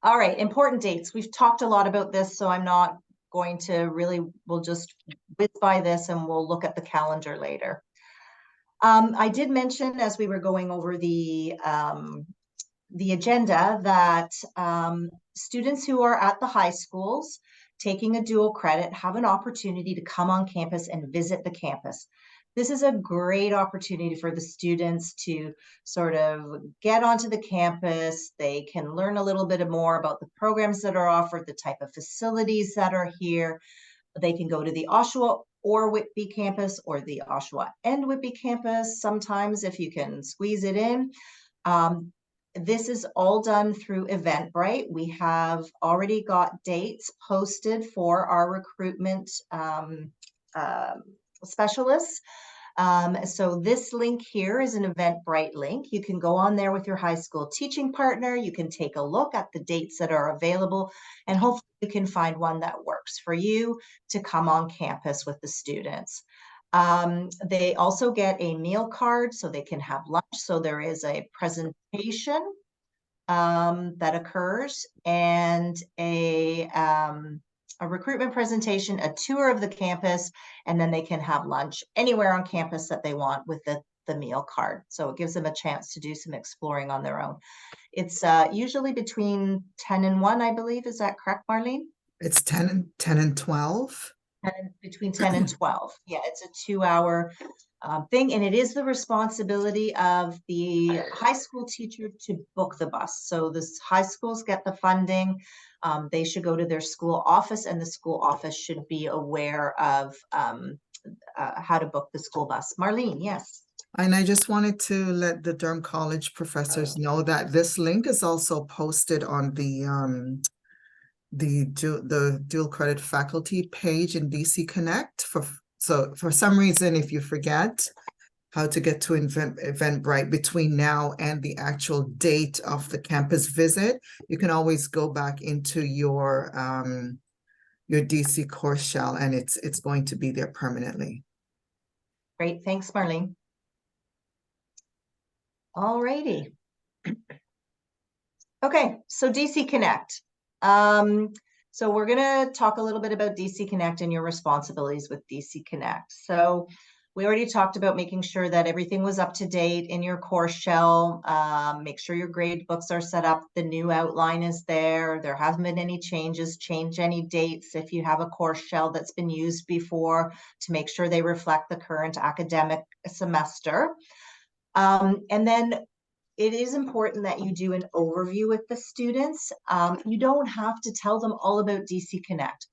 All right, important dates. We've talked a lot about this, so I'm not going to really, we'll just whiz by this and we'll look at the calendar later. I did mention as we were going over the agenda that students who are at the high schools taking a dual credit have an opportunity to come on campus and visit the campus. This is a great opportunity for the students to sort of get onto the campus. They can learn a little bit more about the programs that are offered, the type of facilities that are here. They can go to the Oshawa or Whitby campus, or the Oshawa and Whitby campus sometimes if you can squeeze it in. This is all done through Eventbrite. We have already got dates posted for our recruitment specialists. So this link here is an Eventbrite link. You can go on there with your high school teaching partner. You can take a look at the dates that are available, and hopefully you can find one that works for you to come on campus with the students. They also get a meal card so they can have lunch. So there is a presentation that occurs, and a recruitment presentation, a tour of the campus, and then they can have lunch anywhere on campus that they want with the meal card. So it gives them a chance to do some exploring on their own. It's usually between 10 and 1, I believe. Is that correct, Marlene? It's 10 and 12. Between 10 and 12. Yeah, it's a 2-hour thing, and it is the responsibility of the high school teacher to book the bus. So this high schools get the funding. They should go to their school office, and the school office should be aware of how to book the school bus. Marlene, yes. And I just wanted to let the Durham College professors know that this link is also posted on the dual credit faculty page in DC Connect. So for some reason, if you forget how to get to Eventbrite between now and the actual date of the campus visit, you can always go back into your DC course shell, and it's going to be there permanently. Great, thanks, Marlene. All righty. Okay, so DC Connect. So we're going to talk a little bit about DC Connect and your responsibilities with DC Connect. So we already talked about making sure that everything was up to date in your course shell. Make sure your grade books are set up. The new outline is there. There haven't been any changes. Change any dates if you have a course shell that's been used before to make sure they reflect the current academic semester. And then it is important that you do an overview with the students. You don't have to tell them all about DC Connect.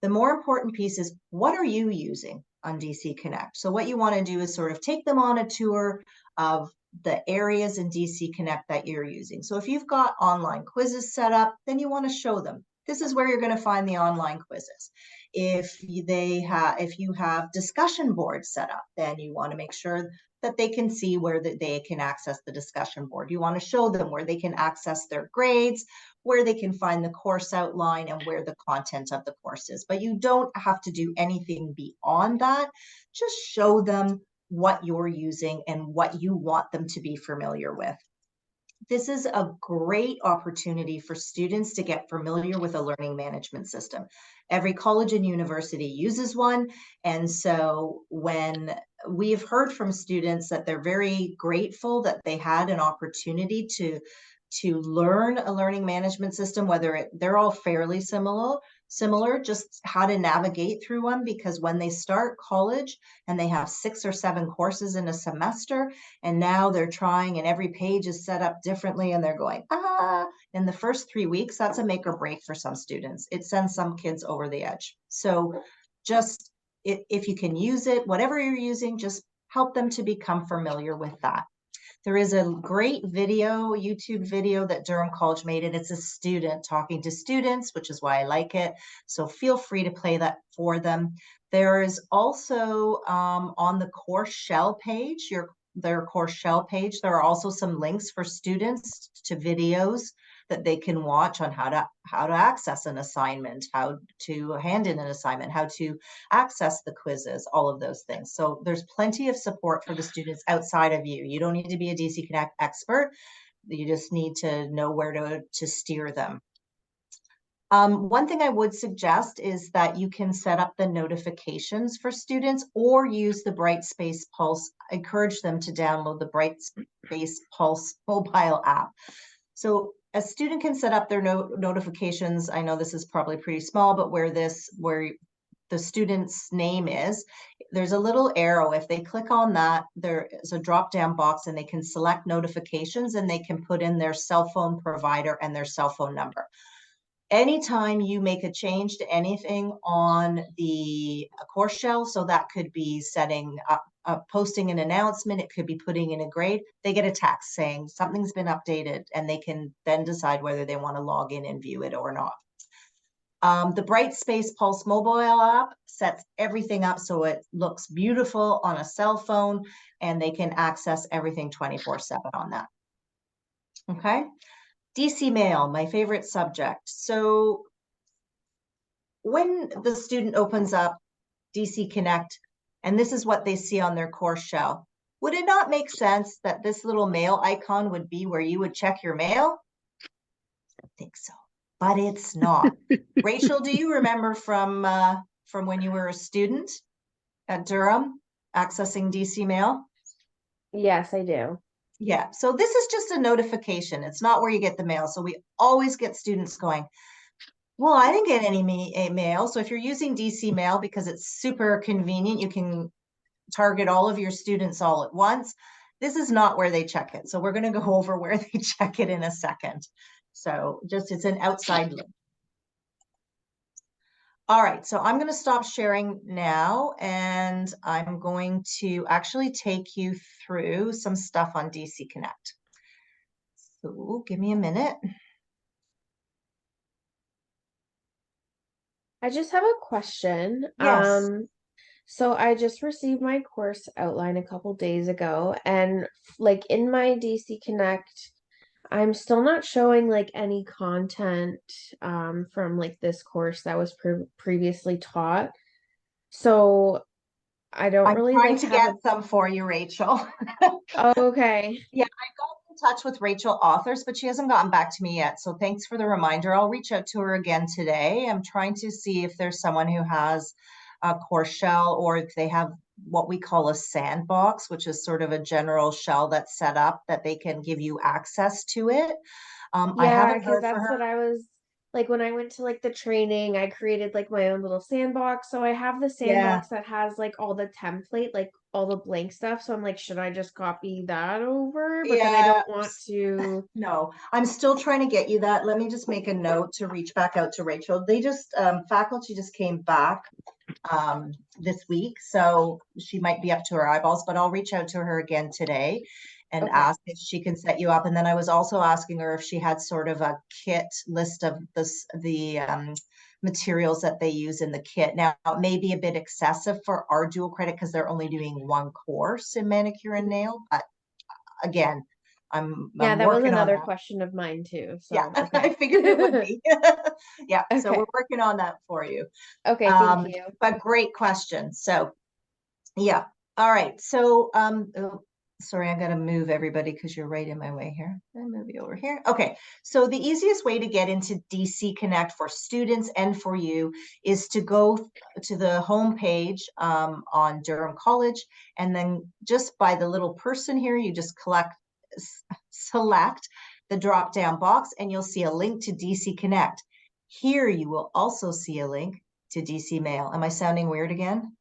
The more important piece is, what are you using on DC Connect? So what you want to do is sort of take them on a tour of the areas in DC Connect that you're using. So if you've got online quizzes set up, then you want to show them, this is where you're going to find the online quizzes. If you have discussion boards set up, then you want to make sure that they can see where they can access the discussion board. You want to show them where they can access their grades, where they can find the course outline, and where the content of the course is. But you don't have to do anything beyond that. Just show them what you're using and what you want them to be familiar with. This is a great opportunity for students to get familiar with a learning management system. Every college and university uses one. And so when we've heard from students that they're very grateful that they had an opportunity to learn a learning management system, they're all fairly similar, just how to navigate through one, because when they start college and they have 6 or 7 courses in a semester, and now they're trying, and every page is set up differently, and they're going, in the first 3 weeks, that's a make or break for some students. It sends some kids over the edge. So just, if you can use it, whatever you're using, just help them to become familiar with that. There is a great video, YouTube video that Durham College made, and it's a student talking to students, which is why I like it. So feel free to play that for them. There is also on the course shell page, their course shell page, there are also some links for students to videos that they can watch on how to access an assignment, how to hand in an assignment, how to access the quizzes, all of those things. So there's plenty of support for the students outside of you. You don't need to be a DC Connect expert. You just need to know where to steer them. One thing I would suggest is that you can set up the notifications for students or use the Brightspace Pulse. I encourage them to download the Brightspace Pulse mobile app. So a student can set up their notifications. I know this is probably pretty small, but where the student's name is, there's a little arrow. If they click on that, there is a drop-down box, and they can select notifications, and they can put in their cell phone provider and their cell phone number. Anytime you make a change to anything on the course shell, so that could be setting up, posting an announcement, it could be putting in a grade, they get a text saying something's been updated, and they can then decide whether they want to log in and view it or not. The Brightspace Pulse mobile app sets everything up so it looks beautiful on a cell phone, and they can access everything 24/7 on that. Okay. DC Mail, my favorite subject. So when the student opens up DC Connect, and this is what they see on their course shell, would it not make sense that this little mail icon would be where you would check your mail? I think so, but it's not. Rachel, do you remember from when you were a student at Durham accessing DC Mail? Yes, I do. Yeah, so this is just a notification. It's not where you get the mail. So we always get students going, well, I didn't get any mail. So if you're using DC Mail, because it's super convenient, you can target all of your students all at once. This is not where they check it. So we're going to go over where they check it in a second. So just, it's an outside link. All right, so I'm going to stop sharing now, and I'm going to actually take you through some stuff on DC Connect. So give me a minute. I just have a question. Yes. So I just received my course outline a couple days ago, and like in my DC Connect, I'm still not showing like any content from like this course that was previously taught. So I don't I'm really trying like to have get some for you, Rachel. okay. Yeah, I got in touch with Rachel Authors, but she hasn't gotten back to me yet. So thanks for the reminder. I'll reach out to her again today. I'm trying to see if there's someone who has a course shell, or if they have what we call a sandbox, which is sort of a general shell that's set up that they can give you access to it. I Yeah, haven't because heard from that's her. what I was like when I went to like the training, I created like my own little sandbox. So I have the Yeah. sandbox that has like all the template, like all the blank stuff. So I'm like, should I just copy that over? But then I Yeah. don't want to. No, I'm still trying to get you that. Let me just make a note to reach back out to Rachel. They just, faculty just came back this week, so she might be up to her eyeballs, but I'll reach out to her again today and Okay. ask if she can set you up. And then I was also asking her if she had sort of a kit list of the materials that they use in the kit. Now, it may be a bit excessive for our dual credit because they're only doing one course in manicure and nail, but again, I'm Yeah, that was working on another that. question of mine too. So Yeah, I okay. figured it would be. Yeah, so Okay. we're working on that for you. Okay, thank you. But great question. So, yeah. All right. So, oh, sorry, I got to move everybody because you're right in my way here. I'll move you over here. Okay. So the easiest way to get into DC Connect for students and for you is to go to the home page on Durham College, and then just by the little person here, you just select the drop-down box, and you'll see a link to DC Connect. Here you will also see a link to DC Mail. Am I sounding weird again?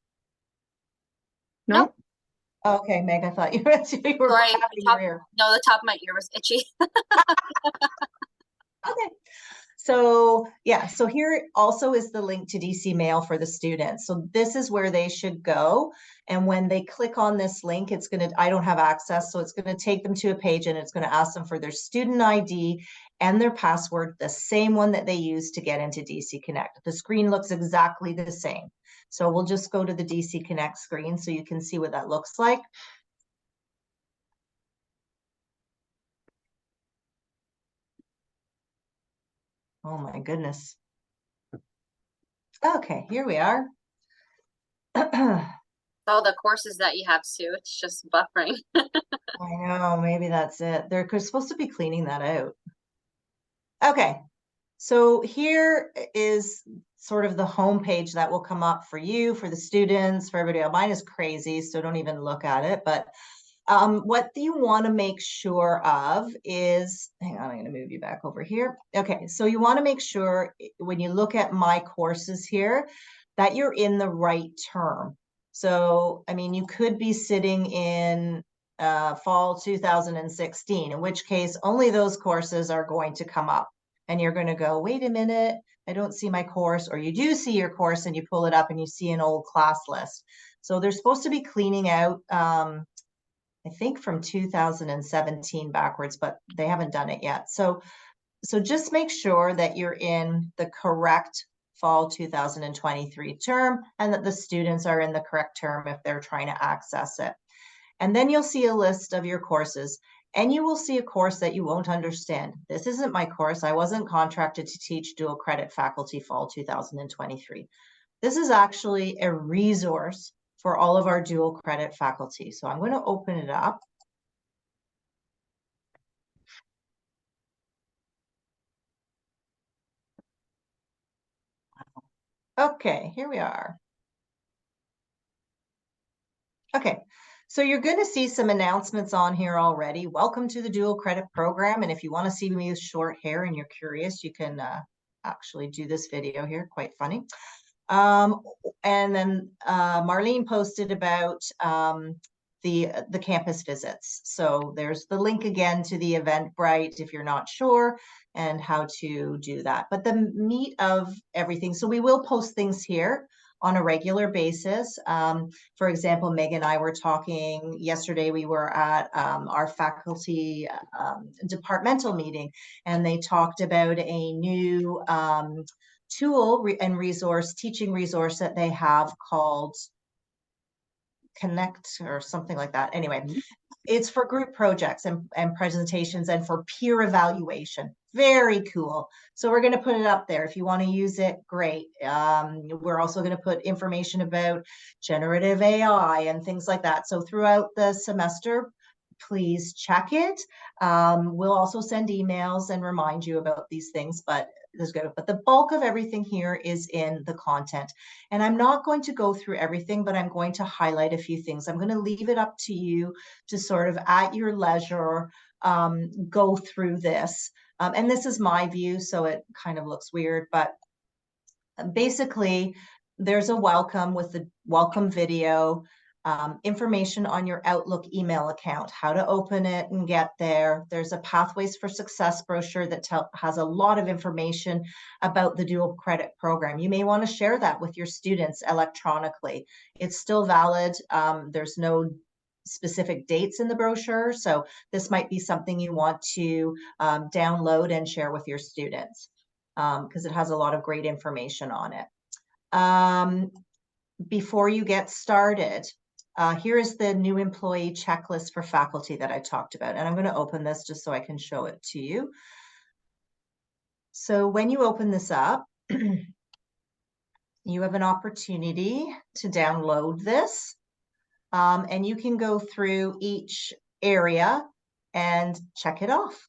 No, Okay, Meg, I thought you were Sorry, tapping the your top, ear. no, the top of my ear was itchy. Okay. So yeah, so here also is the link to DC Mail for the students. So this is where they should go. And when they click on this link, it's going to, I don't have access, so it's going to take them to a page, and it's going to ask them for their student ID and their password, the same one that they use to get into DC Connect. The screen looks exactly the same. So we'll just go to the DC Connect screen so you can see what that looks like. Oh my goodness. Okay, here we are. All the courses that you have, Sue, it's just buffering. I know, maybe that's it. They're supposed to be cleaning that out. Okay, so here is sort of the home page that will come up for you, for the students, for everybody else. Mine is crazy, so don't even look at it. But what you want to make sure of is, hang on, I'm going to move you back over here. Okay, so you want to make sure when you look at my courses here that you're in the right term. So, I mean, you could be sitting in fall 2016, in which case only those courses are going to come up. And you're going to go, wait a minute, I don't see my course. Or you do see your course and you pull it up and you see an old class list. So they're supposed to be cleaning out, I think from 2017 backwards, but they haven't done it yet. So just make sure that you're in the correct fall 2023 term, and that the students are in the correct term if they're trying to access it. And then you'll see a list of your courses, and you will see a course that you won't understand. This isn't my course. I wasn't contracted to teach dual credit faculty fall 2023. This is actually a resource for all of our dual credit faculty. So I'm going to open it up. Okay, here we are. Okay, so you're going to see some announcements on here already. Welcome to the dual credit program. And if you want to see me with short hair and you're curious, you can actually do this video here. Quite funny. And then Marlene posted about the campus visits. So there's the link again to the Eventbrite if you're not sure, and how to do that. But the meat of everything, so we will post things here on a regular basis. For example, Meg and I were talking yesterday, we were at our faculty departmental meeting, and they talked about a new tool and resource, teaching resource that they have called Connect or something like that. Anyway, it's for group projects and presentations and for peer evaluation. Very cool. So we're going to put it up there. If you want to use it, great. We're also going to put information about generative AI and things like that. So throughout the semester, please check it. We'll also send emails and remind you about these things, but this is good. But the bulk of everything here is in the content. And I'm not going to go through everything, but I'm going to highlight a few things. I'm going to leave it up to you to sort of at your leisure go through this. And this is my view, so it kind of looks weird, but basically there's a welcome with the welcome video, information on your Outlook email account, how to open it and get there. There's a Pathways for Success brochure that has a lot of information about the dual credit program. You may want to share that with your students electronically. It's still valid. There's no specific dates in the brochure, so this might be something you want to download and share with your students because it has a lot of great information on it. Before you get started, here is the new employee checklist for faculty that I talked about. And I'm going to open this just so I can show it to you. So when you open this up, you have an opportunity to download this. And you can go through each area and check it off.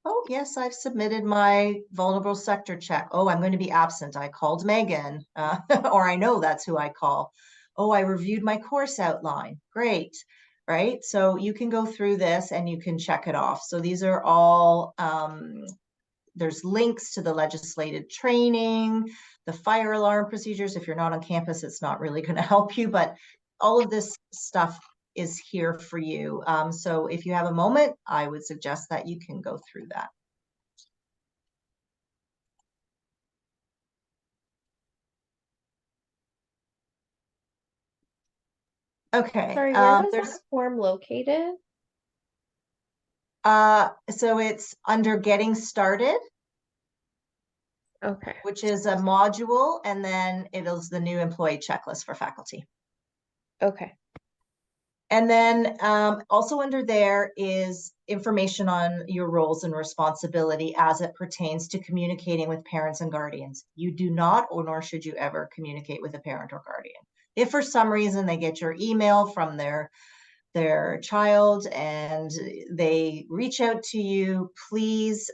Oh, yes, I've submitted my vulnerable sector check. Oh, I'm going to be absent. I called Megan, or I know that's who I call. Oh, I reviewed my course outline. Great, right? So you can go through this and you can check it off. So these are all, there's links to the legislated training, the fire alarm procedures. If you're not on campus, it's not really going to help you, but all of this stuff is here for you. So if you have a moment, I would suggest that you can go through that. Okay. Sorry, where was that form located? So it's under Getting Started. Okay. Which is a module, and then it is the new employee checklist for faculty. Okay. And then also under there is information on your roles and responsibility as it pertains to communicating with parents and guardians. You do not, or nor should you ever communicate with a parent or guardian. If for some reason they get your email from their child and they reach out to you, please,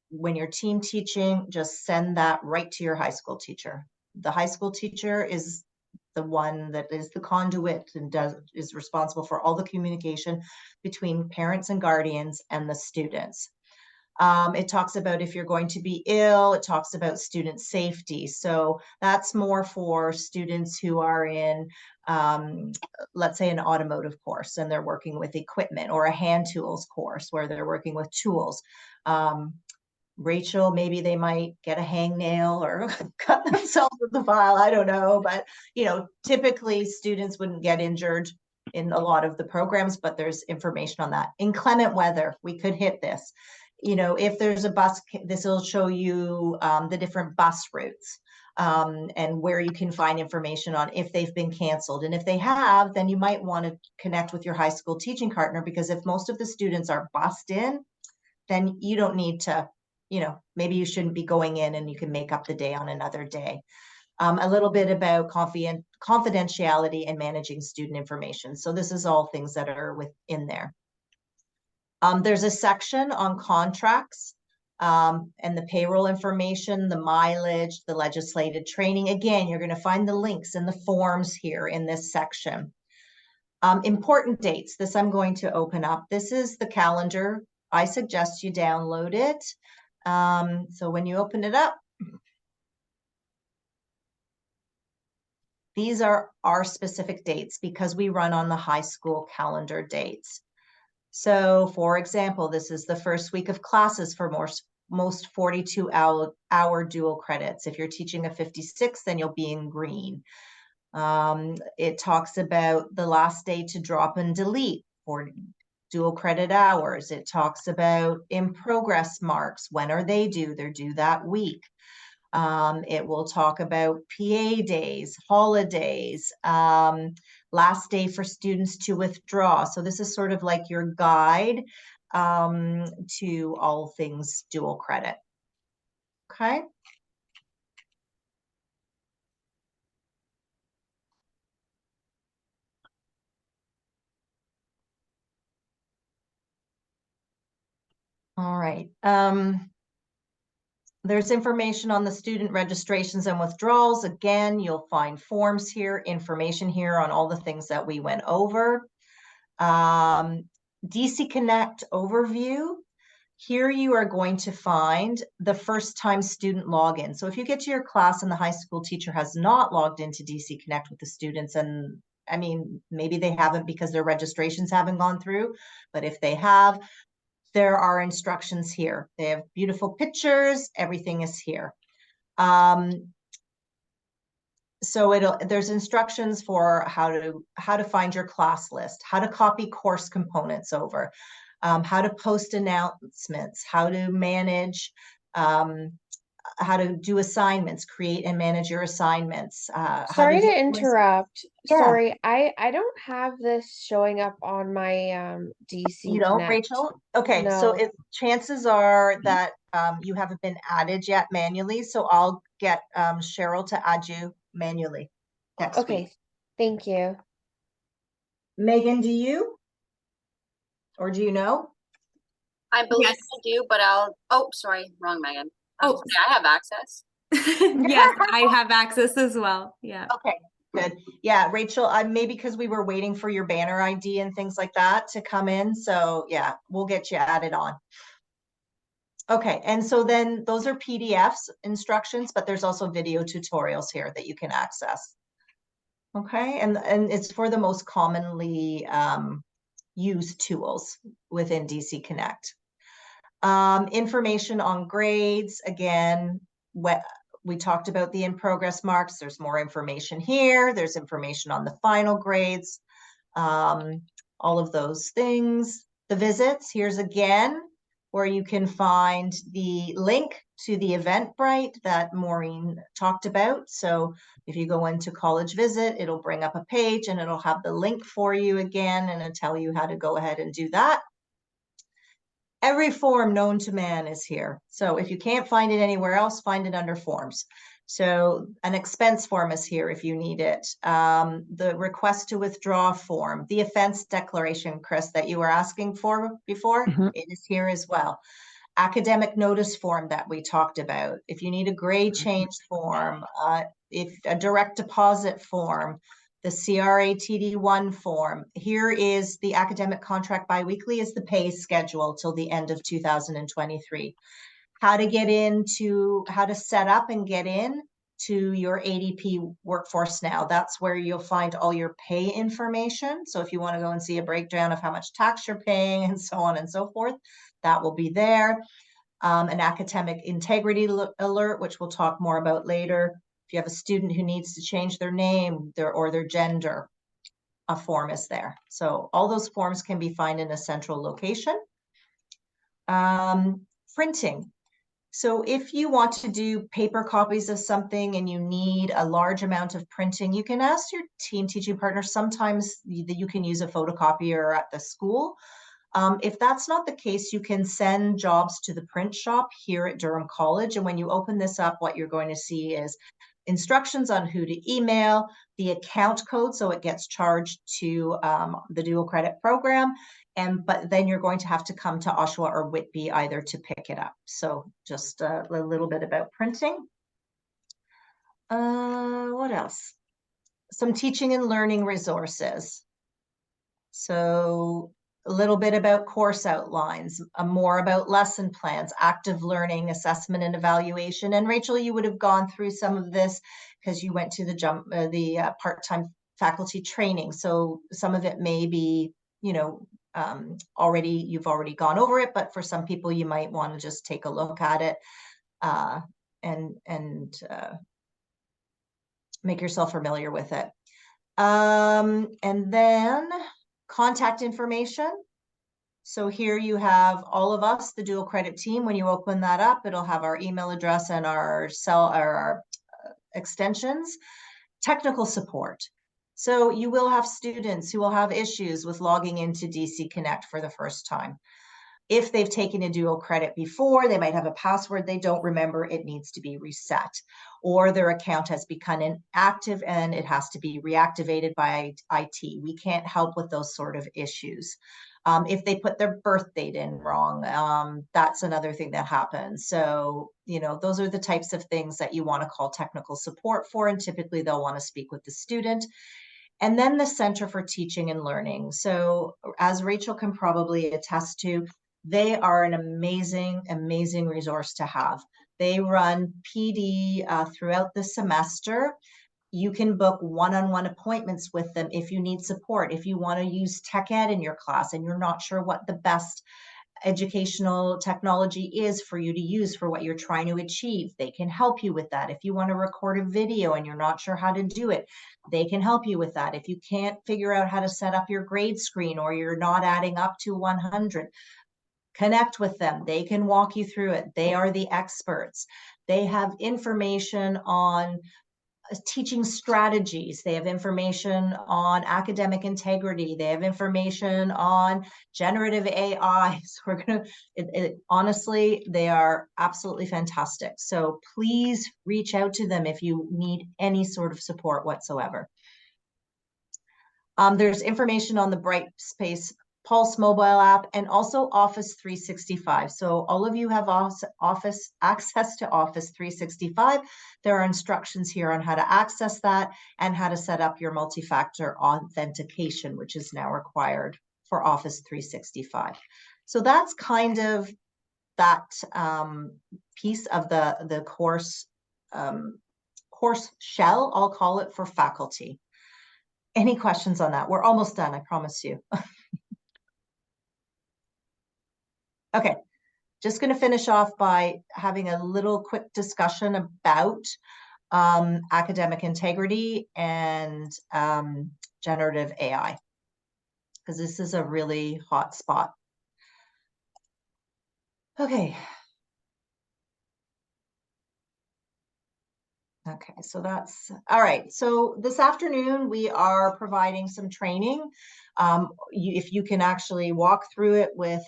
when you're team teaching, just send that right to your high school teacher. The high school teacher is the one that is the conduit and is responsible for all the communication between parents and guardians and the students. It talks about if you're going to be ill, it talks about student safety. So that's more for students who are in, let's say, an automotive course and they're working with equipment, or a hand tools course where they're working with tools. Rachel, maybe they might get a hangnail or cut themselves with the file. I don't know, but typically students wouldn't get injured in a lot of the programs, but there's information on that. Inclement weather, we could hit this. If there's a bus, this will show you the different bus routes and where you can find information on if they've been canceled. And if they have, then you might want to connect with your high school teaching partner, because if most of the students are bussed in, then you don't need to, maybe you shouldn't be going in and you can make up the day on another day. A little bit about confidentiality and managing student information. So this is all things that are within there. There's a section on contracts and the payroll information, the mileage, the legislated training. Again, you're going to find the links and the forms here in this section. Important dates. This I'm going to open up. This is the calendar. I suggest you download it. So when you open it up, These are our specific dates because we run on the high school calendar dates. So for example, this is the first week of classes for most 42-hour dual credits. If you're teaching a 56, then you'll be in green. It talks about the last day to drop and delete for dual credit hours. It talks about in progress marks. When are they due? They're due that week. It will talk about PA days, holidays, last day for students to withdraw. So this is sort of like your guide to all things dual credit. Okay. All right. There's information on the student registrations and withdrawals. Again, you'll find forms here, information here on all the things that we went over. DC Connect overview. Here you are going to find the first time student login. So if you get to your class and the high school teacher has not logged into DC Connect with the students, and I mean, maybe they haven't because their registrations haven't gone through, but if they have, there are instructions here. They have beautiful pictures, everything is here. So there's instructions for how to find your class list, how to copy course components over, how to post announcements, how to manage, how to do assignments, create and manage your assignments. Sorry to interrupt. Yeah. Sorry, I don't have this showing up on my DC You don't, Connect. Rachel? Okay, so No. chances are that you haven't been added yet manually, so I'll get Cheryl to add you manually next Okay, week. thank you. Megan, do you? Or do you know? I believe Yes. I do, but sorry, wrong Megan. Oh. I have access. Yes, I have access as well. Yeah. Okay, good. Yeah, Rachel, maybe because we were waiting for your banner ID and things like that to come in. So yeah, we'll get you added on. Okay, and so then those are PDFs instructions, but there's also video tutorials here that you can access. Okay, and it's for the most commonly used tools within DC Connect. Information on grades, again, we talked about the in progress marks. There's more information here. There's information on the final grades, all of those things. The visits, here's again, where you can find the link to the Eventbrite that Maureen talked about. So if you go into College Visit, it'll bring up a page and it'll have the link for you again, and it'll tell you how to go ahead and do that. Every form known to man is here. So if you can't find it anywhere else, find it under forms. So an expense form is here if you need it. The request to withdraw form, the offense declaration, Chris, that you were asking for before, it is here as well. Academic notice form that we talked about. If you need a grade change form, if a direct deposit form, the CRA TD1 form. Here is the academic contract biweekly is the pay schedule till the end of 2023. How to set up and get in to your ADP Workforce Now. That's where you'll find all your pay information. So if you want to go and see a breakdown of how much tax you're paying and so on and so forth, that will be there. An academic integrity alert, which we'll talk more about later. If you have a student who needs to change their name or their gender, a form is there. So all those forms can be found in a central location. Printing. So if you want to do paper copies of something and you need a large amount of printing, you can ask your team teaching partner. Sometimes you can use a photocopier at the school. If that's not the case, you can send jobs to the print shop here at Durham College. And when you open this up, what you're going to see is instructions on who to email, the account code, so it gets charged to the dual credit program. But then you're going to have to come to Oshawa or Whitby either to pick it up. So just a little bit about printing. What else? Some teaching and learning resources. So a little bit about course outlines, more about lesson plans, active learning, assessment and evaluation. And Rachel, you would have gone through some of this because you went to the part-time faculty training. So some of it may be, you know, you've already gone over it, but for some people you might want to just take a look at it and make yourself familiar with it. And then contact information. So here you have all of us, the dual credit team. When you open that up, it'll have our email address and our extensions. Technical support. So you will have students who will have issues with logging into DC Connect for the first time. If they've taken a dual credit before, they might have a password they don't remember, it needs to be reset. Or their account has become inactive and it has to be reactivated by IT. We can't help with those sort of issues. If they put their birth date in wrong, that's another thing that happens. So, you know, those are the types of things that you want to call technical support for, and typically they'll want to speak with the student. And then the Center for Teaching and Learning. So as Rachel can probably attest to, they are an amazing, amazing resource to have. They run PD throughout the semester. You can book one-on-one appointments with them if you need support. If you want to use tech ed in your class and you're not sure what the best educational technology is for you to use for what you're trying to achieve, they can help you with that. If you want to record a video and you're not sure how to do it, they can help you with that. If you can't figure out how to set up your grade screen or you're not adding up to 100, connect with them. They can walk you through it. They are the experts. They have information on teaching strategies. They have information on academic integrity. They have information on generative AI. So we're going to, honestly, they are absolutely fantastic. So please reach out to them if you need any sort of support whatsoever. There's information on the Brightspace Pulse mobile app and also Office 365. So all of you have Office access to Office 365. There are instructions here on how to access that and how to set up your multi-factor authentication, which is now required for Office 365. So that's kind of that piece of the course shell, I'll call it, for faculty. Any questions on that? We're almost done, I promise you. Okay, just going to finish off by having a little quick discussion about academic integrity and generative AI, because this is a really hot spot. Okay. Okay, so that's all right. So this afternoon we are providing some training. If you can actually walk through it with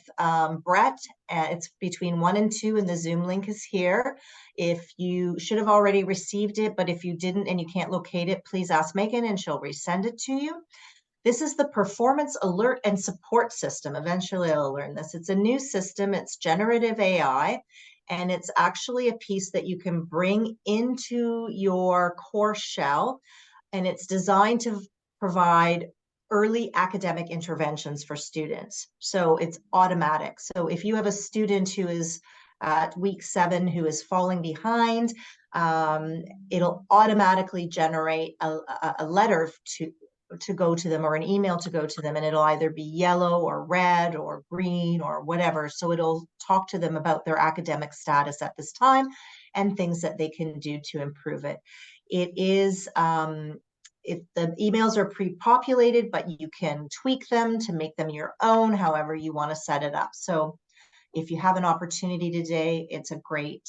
Brett, it's between 1 and 2 and the Zoom link is here. If you should have already received it, but if you didn't and you can't locate it, please ask Megan and she'll resend it to you. This is the Performance Alert and Support System. Eventually I'll learn this. It's a new system. It's generative AI. And it's actually a piece that you can bring into your course shell. And it's designed to provide early academic interventions for students. So it's automatic. So if you have a student who is at week 7 who is falling behind, it'll automatically generate a letter to go to them or an email to go to them, and it'll either be yellow or red or green or whatever. So it'll talk to them about their academic status at this time and things that they can do to improve it. It is, if the emails are pre-populated, but you can tweak them to make them your own, however you want to set it up. So if you have an opportunity today, it's a great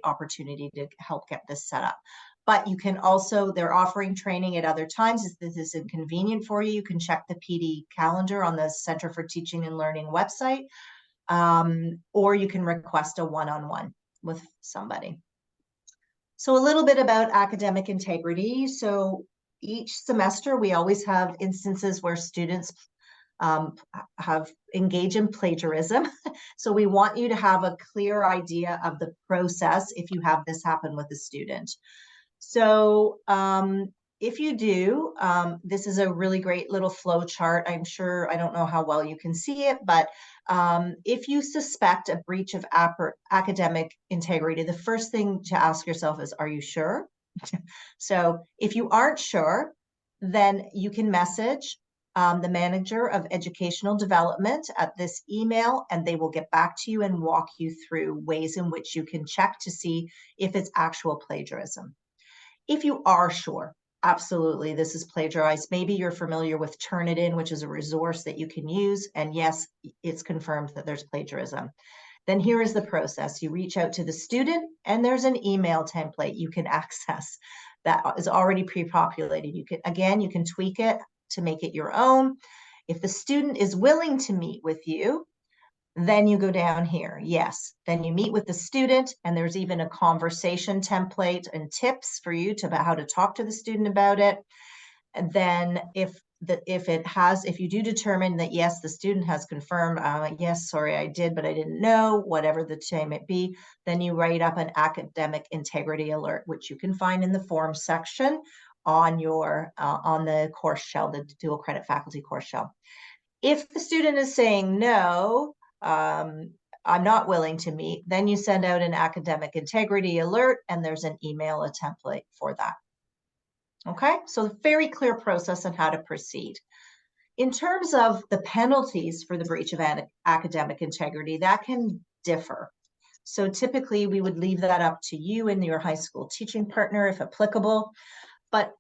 opportunity to help get this set up. But you can also, they're offering training at other times. If this is inconvenient for you, you can check the PD calendar on the Center for Teaching and Learning website, or you can request a one-on-one with somebody. So a little bit about academic integrity. So each semester, we always have instances where students have engaged in plagiarism. So we want you to have a clear idea of the process if you have this happen with a student. So if you do, this is a really great little flow chart. I'm sure, I don't know how well you can see it, but if you suspect a breach of academic integrity, the first thing to ask yourself is, are you sure? So if you aren't sure, then you can message the manager of educational development at this email, and they will get back to you and walk you through ways in which you can check to see if it's actual plagiarism. If you are sure, absolutely, this is plagiarized. Maybe you're familiar with Turnitin, which is a resource that you can use. And yes, it's confirmed that there's plagiarism. Then here is the process. You reach out to the student, and there's an email template you can access that is already pre-populated. You can tweak it to make it your own. If the student is willing to meet with you, then you go down here. Yes, then you meet with the student, and there's even a conversation template and tips for you about how to talk to the student about it. And then if you do determine that yes, the student has confirmed, yes, sorry, I did, but I didn't know, whatever the time it be, then you write up an academic integrity alert, which you can find in the form section on your on the course shell, the dual credit faculty course shell. If the student is saying no, I'm not willing to meet, then you send out an academic integrity alert, and there's an email, a template for that. Okay, so very clear process on how to proceed. In terms of the penalties for the breach of academic integrity, that can differ. So typically we would leave that up to you and your high school teaching partner if applicable, but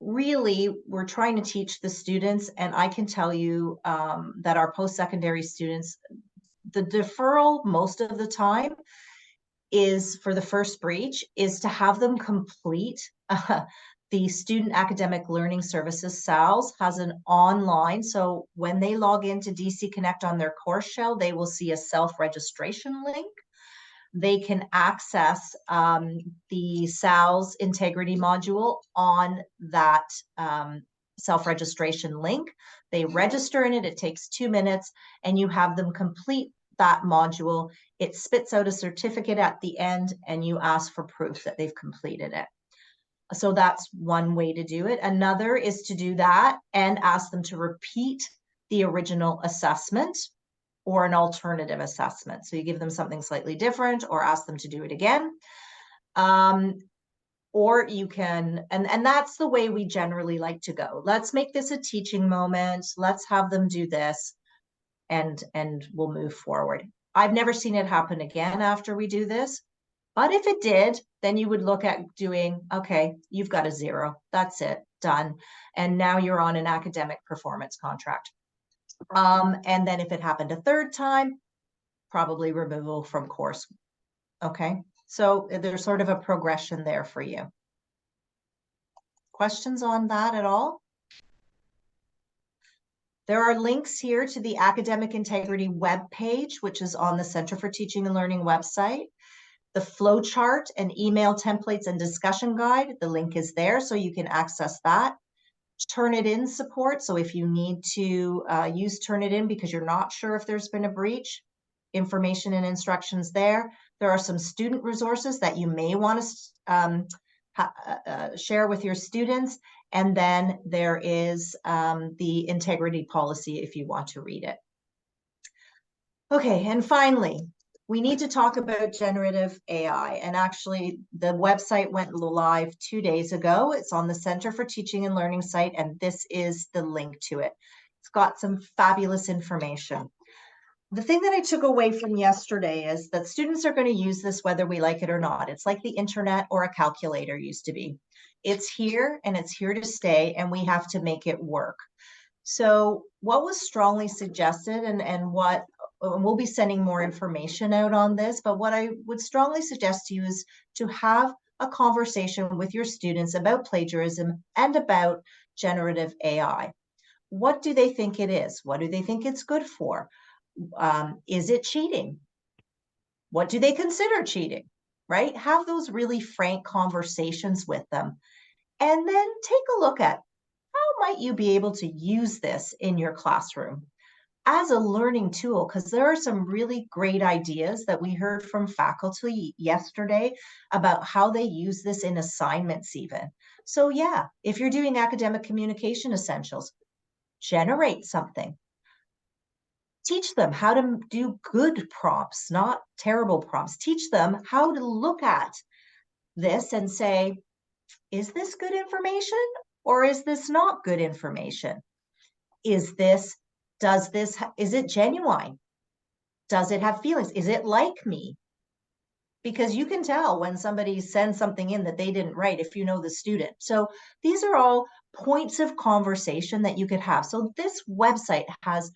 really we're trying to teach the students, and I can tell you that our post-secondary students, the deferral most of the time is for the first breach is to have them complete the Student Academic Learning Services, SALS, has an online, so when they log into DC Connect on their course shell, they will see a self-registration link. They can access the SALS integrity module on that self-registration link. They register in it, it takes 2 minutes, and you have them complete that module. It spits out a certificate at the end, and you ask for proof that they've completed it. So that's one way to do it. Another is to do that and ask them to repeat the original assessment or an alternative assessment. So you give them something slightly different or ask them to do it again. Or you can, and that's the way we generally like to go. Let's make this a teaching moment. Let's have them do this, and we'll move forward. I've never seen it happen again after we do this. But if it did, then you would look at doing, okay, you've got a 0. That's it, done. And now you're on an academic performance contract. And then if it happened a third time, probably removal from course. Okay, so there's sort of a progression there for you. Questions on that at all? There are links here to the Academic Integrity webpage, which is on the Center for Teaching and Learning website. The flow chart and email templates and discussion guide, the link is there, so you can access that. Turnitin support, so if you need to use Turnitin because you're not sure if there's been a breach, information and instructions there. There are some student resources that you may want to share with your students, and then there is the integrity policy if you want to read it. Okay, and finally, we need to talk about generative AI, and actually the website went live 2 days ago. It's on the Center for Teaching and Learning site, and this is the link to it. It's got some fabulous information. The thing that I took away from yesterday is that students are going to use this whether we like it or not. It's like the internet or a calculator used to be. It's here and it's here to stay, and we have to make it work. So what was strongly suggested, and what we'll be sending more information out on this, but what I would strongly suggest to you is to have a conversation with your students about plagiarism and about generative AI. What do they think it is? What do they think it's good for? Is it cheating? What do they consider cheating, right? Have those really frank conversations with them, and then take a look at how might you be able to use this in your classroom as a learning tool, because there are some really great ideas that we heard from faculty yesterday about how they use this in assignments even. So yeah, if you're doing academic communication essentials, generate something. Teach them how to do good prompts, not terrible prompts. Teach them how to look at this and say, is this good information or is this not good information? Is it genuine? Does it have feelings? Is it like me? Because you can tell when somebody sends something in that they didn't write if you know the student. So these are all points of conversation that you could have. So this website has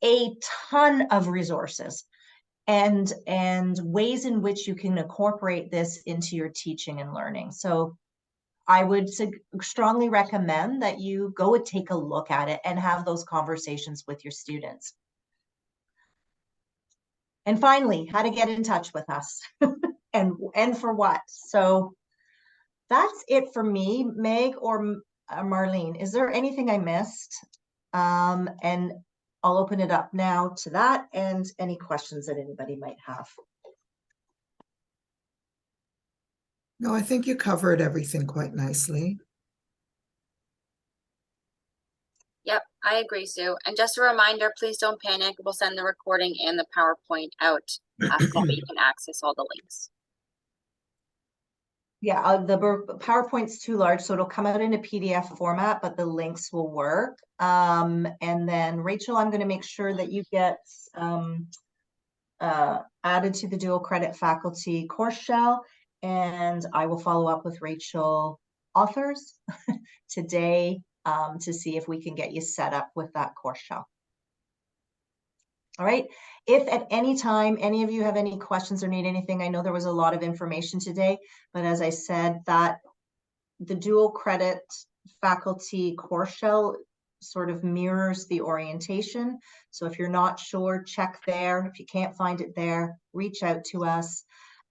a ton of resources and ways in which you can incorporate this into your teaching and learning. So I would strongly recommend that you go and take a look at it and have those conversations with your students. And finally, how to get in touch with us and for what. So that's it for me. Meg or Marlene, is there anything I missed? And I'll open it up now to that and any questions that anybody might have. No, I think you covered everything quite nicely. Yep, I agree, Sue. And just a reminder, please don't panic. We'll send the recording and the PowerPoint out after that, you can access all the links. Yeah, the PowerPoint's too large, so it'll come out in a PDF format, but the links will work. And then Rachel, I'm going to make sure that you get added to the dual credit faculty course shell, and I will follow up with Rachel authors today to see if we can get you set up with that course shell. All right. If at any time any of you have any questions or need anything, I know there was a lot of information today, but as I said, that the dual credit faculty course shell sort of mirrors the orientation. So if you're not sure, check there. If you can't find it there, reach out to us.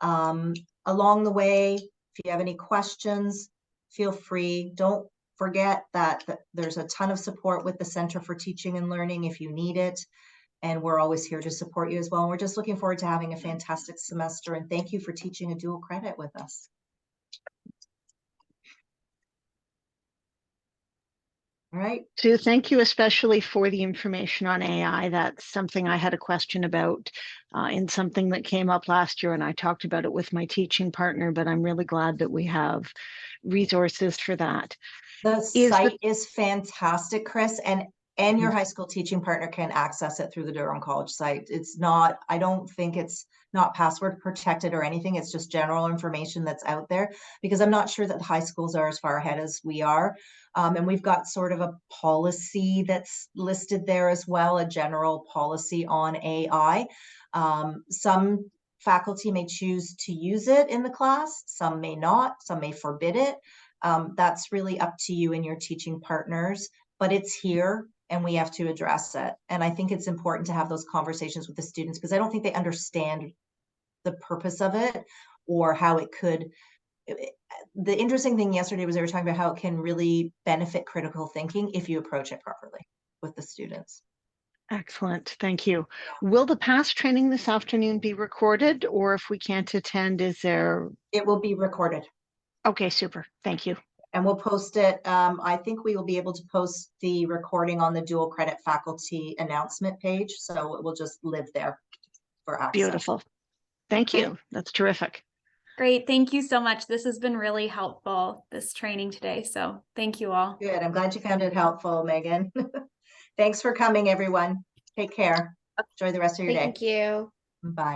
Along the way, if you have any questions, feel free. Don't forget that there's a ton of support with the Center for Teaching and Learning if you need it. And we're always here to support you as well. And we're just looking forward to having a fantastic semester. And thank you for teaching a dual credit with us. All right. Sue, thank you especially for the information on AI. That's something I had a question about in something that came up last year, and I talked about it with my teaching partner, but I'm really glad that we have resources for that. The site is fantastic, Chris, and your high school teaching partner can access it through the Durham College site. It's not, I don't think it's not password protected or anything. It's just general information that's out there, because I'm not sure that the high schools are as far ahead as we are. And we've got sort of a policy that's listed there as well, a general policy on AI. Some faculty may choose to use it in the class, some may not, some may forbid it. That's really up to you and your teaching partners, but it's here and we have to address it. And I think it's important to have those conversations with the students, because I don't think they understand the purpose of it or how it could. The interesting thing yesterday was they were talking about how it can really benefit critical thinking if you approach it properly with the students. Excellent, thank you. Will the past training this afternoon be recorded, or if we can't attend, is there? It will be recorded. Okay, super, thank you. And we'll post it. I think we will be able to post the recording on the dual credit faculty announcement page. So it will just live there for access. Beautiful. Thank you. That's terrific. Great. Thank you so much. This has been really helpful, this training today. So thank you all. Good. I'm glad you found it helpful, Megan. Thanks for coming, everyone. Take care. Enjoy the rest of your day. Thank you. Bye.